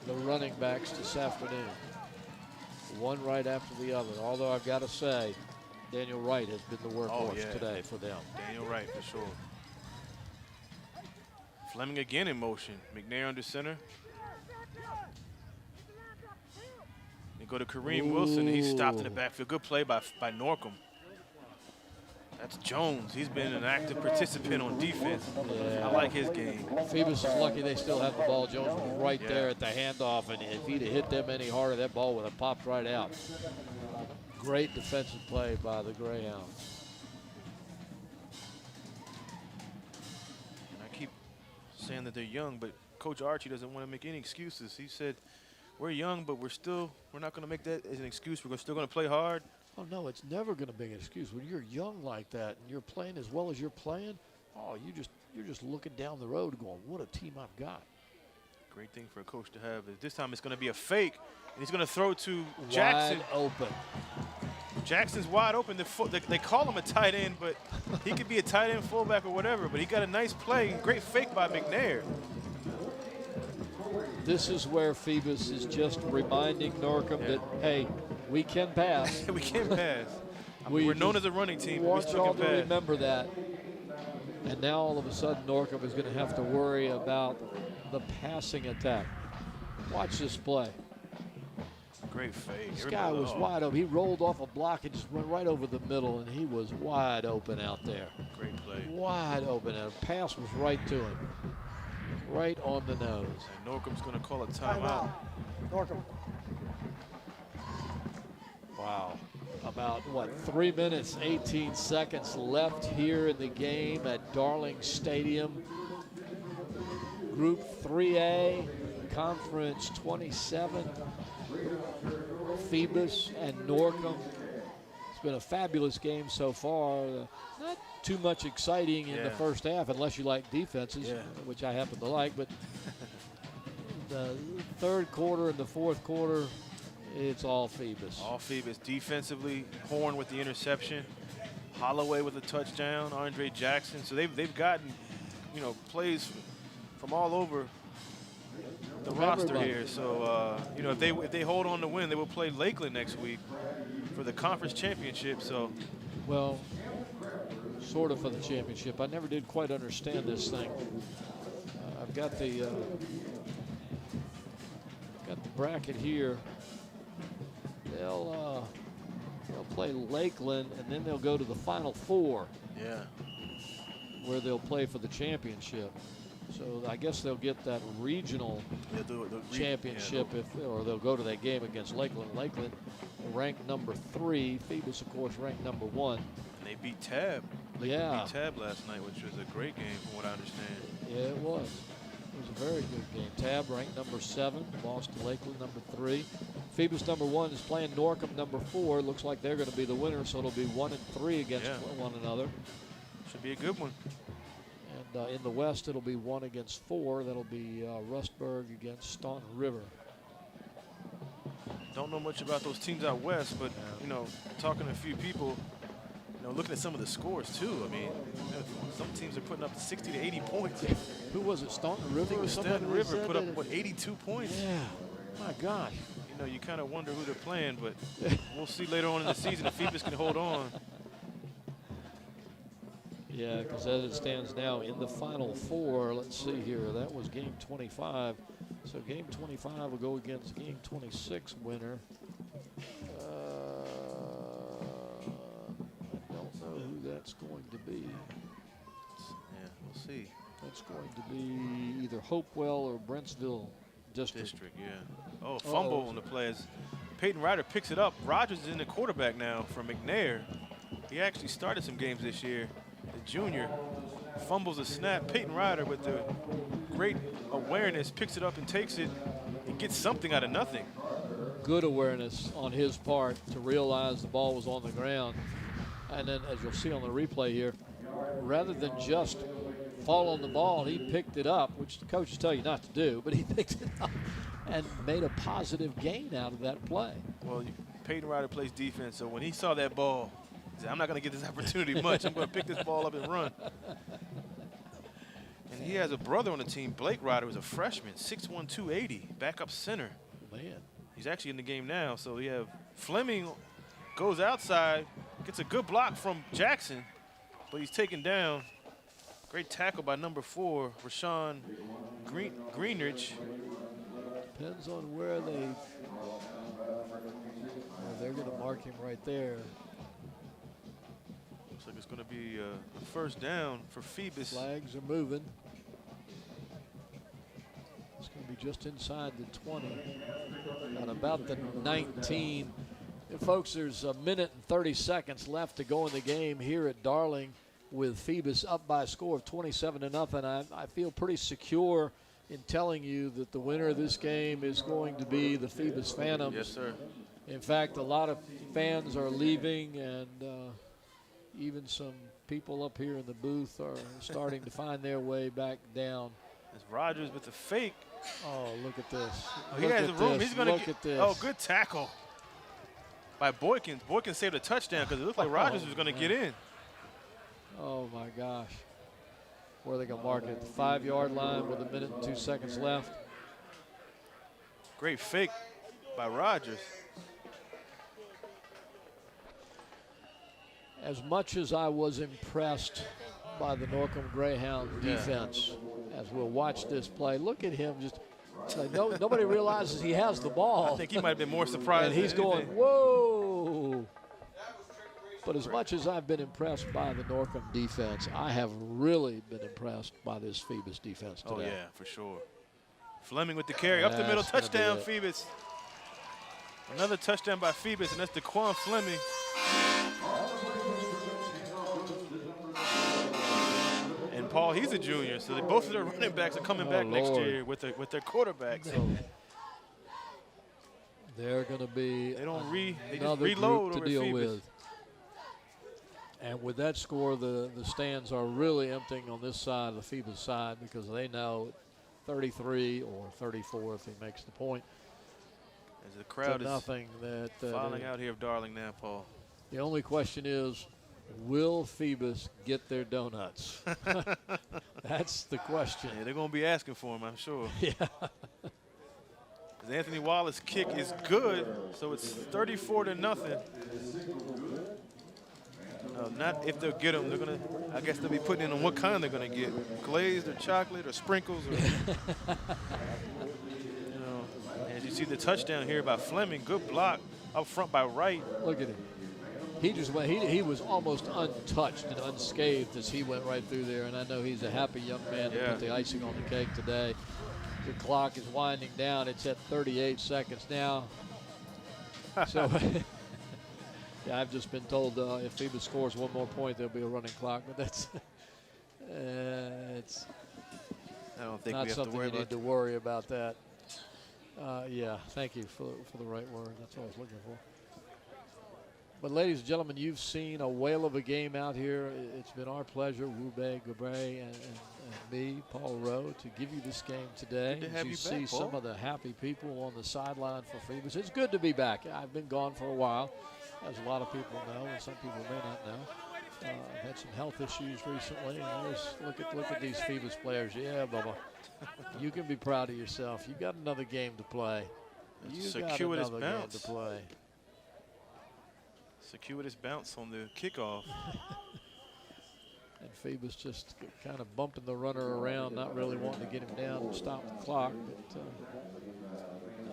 the running backs this afternoon. One right after the other. Although I've got to say, Daniel Wright has been the workhorse today for them. Daniel Wright, for sure. Fleming again in motion. McNair under center. They go to Kareem Wilson. He's stopped in the backfield. Good play by Norcom. That's Jones. He's been an active participant on defense. Yeah. I like his game. Phoebus is lucky they still have the ball. Jones was right there at the handoff, and if he'd have hit them any harder, that ball would have popped right out. Great defensive play by the Greyhounds. And I keep saying that they're young, but Coach Archie doesn't want to make any excuses. He said, we're young, but we're not going to make that as an excuse. We're still going to play hard. Oh, no, it's never going to be an excuse. When you're young like that and you're playing as well as you're playing, oh, you're just looking down the road going, what a team I've got. Great thing for a coach to have is this time it's going to be a fake, and he's going to throw to Jackson. Wide open. Jackson's wide open. They call him a tight end, but he could be a tight end, fullback, or whatever. But he got a nice play. Great fake by McNair. This is where Phoebus is just reminding Norcom that, hey, we can pass. We can pass. We We're known just as a running team, but we want still y'all can to pass. remember that. And now all of a sudden Norcom is going to have to worry about the passing attack. Watch this play. Great fake. This guy was wide open. He rolled off a block and just went right over the middle, and he was wide open out there. Great play. Wide open, and a pass was right to him. Right on the nose. And Norcom's going to call a timeout. Norcom. Wow. About, 3 minutes, 18 seconds left here in the game at Darling Stadium. Group 3A, Conference 27. Phoebus and Norcom. It's been a fabulous game so far. Not too much exciting in the first half, unless you like defenses, which I happen to like. But the third quarter and the fourth quarter, it's all Phoebus. All Phoebus defensively. Horn with the interception. Holloway with a touchdown. Andre Jackson. So they've gotten, plays from all over the roster here. So, you know, if they hold on to win, they will play Lakeland next week for the conference championship. So, well, sort of for the championship. I never did quite understand this thing. I've got the bracket here. They'll play Lakeland, and then they'll go to the Final Four. yeah. Where they'll play for the championship. So I guess they'll get that regional championship, or they'll go to that game against Lakeland. Lakeland ranked number 3. Phoebus, of course, ranked number 1. And they beat Tab. Yeah. Beat Tab last night, which was a great game from what I understand. Yeah, it was. It was a very good game. Tab ranked number 7, lost to Lakeland number 3. Phoebus number 1 is playing Norcom number 4. Looks like they're going to be the winner, so it'll be 1 and 3 against one another. Should be a good one. And in the West, it'll be 1 against 4. That'll be Rustburg against Staunton River. Don't know much about those teams out west, but you know, talking to a few people, you know, looking at some of the scores too. I mean, you know, some teams are putting up 60 to 80 points. Who was it? Staunton River? I think it was Staunton River put up what 82 points. Yeah. My gosh. You know, you kind of wonder who they're playing, but we'll see later on in the season if Phoebus can hold on. Yeah, because as it stands now in the Final Four, let's see here, that was game 25. So game 25 will go against game 26 winner. I don't know who that's going to be. Yeah, we'll see. That's going to be either Hopewell or Brentsville District. Yeah. Oh, fumble on the play as Peyton Ryder picks it up. Rogers is in the quarterback now for McNair. He actually started some games this year. The junior fumbles a snap. Peyton Ryder with the great awareness picks it up and takes it and gets something out of nothing. Good awareness on his part to realize the ball was on the ground. And then as you'll see on the replay here, rather than just fall on the ball, he picked it up, which the coaches tell you not to do, but he picked it up and made a positive gain out of that play. Well, Peyton Ryder plays defense, so when he saw that ball, he said, I'm not going to get this opportunity much. I'm going to pick this ball up and run. And he has a brother on the team, Blake Ryder, who's a freshman, 6'1", 280, backup center. Man. He's actually in the game now. So we have Fleming goes outside, gets a good block from Jackson, but he's taken down. Great tackle by number 4, Rashawn Greenridge. Depends on where they're going to mark him right there. Looks like it's going to be a first down for Phoebus. Flags are moving. It's going to be just inside the 20, at about the 19. And folks, there's a minute and 30 seconds left to go in the game here at Darling, with Phoebus up by a score of 27-0. I feel pretty secure in telling you that the winner of this game is going to be the Phoebus Phantoms. Yes, sir. In fact, a lot of fans are leaving, and even some people up here in the booth are starting to find their way back down. It's Rogers with the fake. Oh, look at this. Oh, he has the room. He's going to get this. Oh, good tackle by Boykins. Boykins saved a touchdown because it looked like Rogers was going to get in. Oh, my gosh. Where are they going to mark it? The 5-yard line with a minute and 2 seconds left. Great fake by Rogers. As much as I was impressed by the Norcom Greyhounds defense, as we'll watch this play, look at him just. Nobody realizes he has the ball. I think he might have been more surprised. And he's going, whoa. But as much as I've been impressed by the Norcom defense, I have really been impressed by this Phoebus defense today. Oh, yeah, for sure. Fleming with the carry. Up the middle, touchdown, Phoebus. Another touchdown by Phoebus, and that's DeQuan Fleming. And Paul, he's a junior, so both of their running backs are coming back next year with their quarterback. So they're going to be they just reload to over deal Phoebus. with. And with that score, the stands are really emptying on this side, the Phoebus side, because they know 33 or 34 if he makes the point. As the crowd is nothing that filing out here of Darling now, Paul. The only question is, will Phoebus get their donuts? That's the question. Yeah, they're going to be asking for them, I'm sure. Yeah. Anthony Wallace's kick is good, so it's 34-0. Not if they'll get them. They're gonna. I guess they'll be putting in on what kind they're gonna get: glazed or chocolate or sprinkles. Or, as you see the touchdown here by Fleming, good block up front by Wright. Look at him. He just went. He was almost untouched and unscathed as he went right through there. And I know he's a happy young man to put the icing on the cake today. The clock is winding down. It's at 38 seconds now. So. Yeah, I've just been told if Phoebus scores one more point, there'll be a running clock. But that's it's I don't think not we have something to worry you need about to worry about that. Yeah, thank you for the right word. That's what I was looking for. But ladies and gentlemen, you've seen a whale of a game out here. It's been our pleasure, Wube, Gabray, and me, Paul Rowe, to give you this game today. Good to have you you see back, Paul. some of the happy people on the sideline for Phoebus. It's good to be back. I've been gone for a while, as a lot of people know, and some people may not know. I've had some health issues recently. And look at these Phoebus players. Yeah, Bubba, you can be proud of yourself. You got another game to play. You got circuitous another game bounce. to play. Circuitous bounce on the kickoff. And Phoebus just kind of bumping the runner around, not really wanting to get him down and stop the clock. But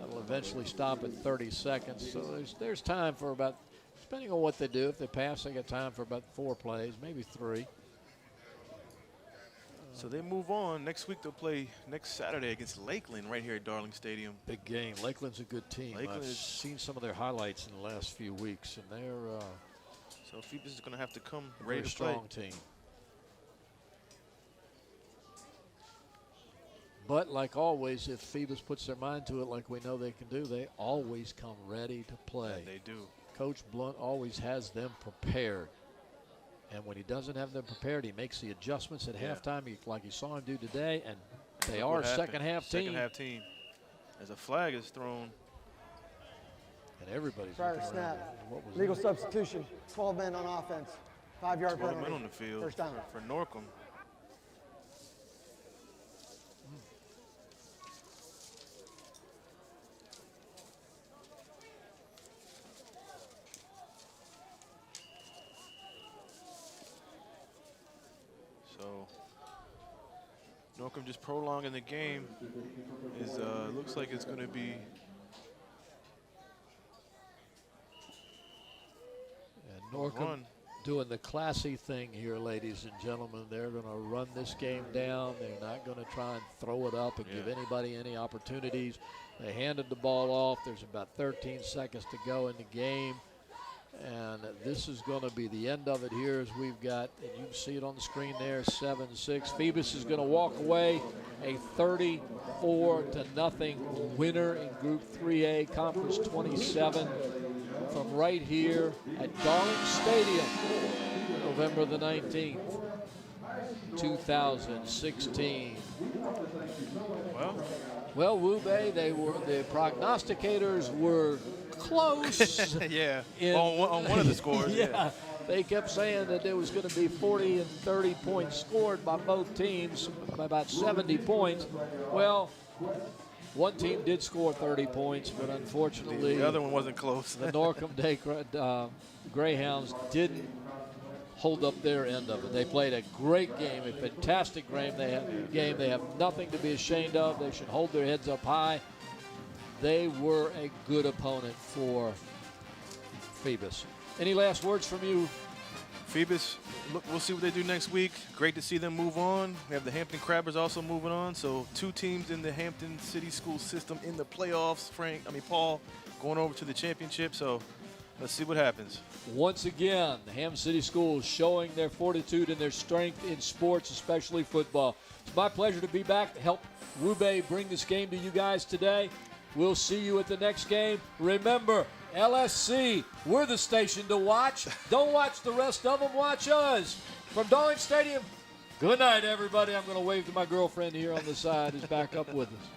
that'll eventually stop at 30 seconds. So there's time for about, depending on what they do, if they pass, they got time for about 4 plays, maybe 3. So they move on. Next week they'll play next Saturday against Lakeland right here at Darling Stadium. Big game. Lakeland's a good team. Lakeland I've is seen some of their highlights in the last few weeks, and they're so Phoebus is going to have to come a ready very to play. strong team. But like always, if Phoebus puts their mind to it like we know they can do, they always come ready to play. They do. Coach Blunt always has them prepared. And when he doesn't have them prepared, he makes the adjustments at halftime like you saw him do today, and they are a second-half team. Second-half team. As a flag is thrown. And everybody's Prior looking snap. around. What was Legal that? substitution. 12 men on offense. 5-yard 12 penalty. men on the field First down. for Norcom. So Norcom just prolonging the game. Is looks like it's going to be. And Norcom doing the classy thing here, ladies and gentlemen. They're going to run this game down. They're not going to try and throw it up and give anybody any opportunities. They handed the ball off. There's about 13 seconds to go in the game. And this is going to be the end of it here as we've got, and you can see it on the screen there, 7-6. Phoebus is going to walk away a 34-0 winner in Group 3A, Conference 27, from right here at Darling Stadium, November the 19th, 2016. Well, Wube, the prognosticators were close. Yeah, on one of the scores. Yeah, they kept saying that there was going to be 40 and 30 points scored by both teams, by about 70 points. Well, one team did score 30 points, but unfortunately, the other one wasn't close. The Norcom Greyhounds didn't hold up their end of it. They played a great game, a fantastic game. They have nothing to be ashamed of. They should hold their heads up high. They were a good opponent for Phoebus. Any last words from you? Phoebus, look, we'll see what they do next week. Great to see them move on. We have the Hampton Crabbers also moving on. So 2 teams in the Hampton City School system in the playoffs. Paul going over to the championship. So let's see what happens. Once again, the Hampton City Schools showing their fortitude and their strength in sports, especially football. It's my pleasure to be back to help Wube bring this game to you guys today. We'll see you at the next game. Remember, LSC, we're the station to watch. Don't watch the rest of them, watch us. From Darling Stadium, good night, everybody. I'm going to wave to my girlfriend here on the side who's back up with us.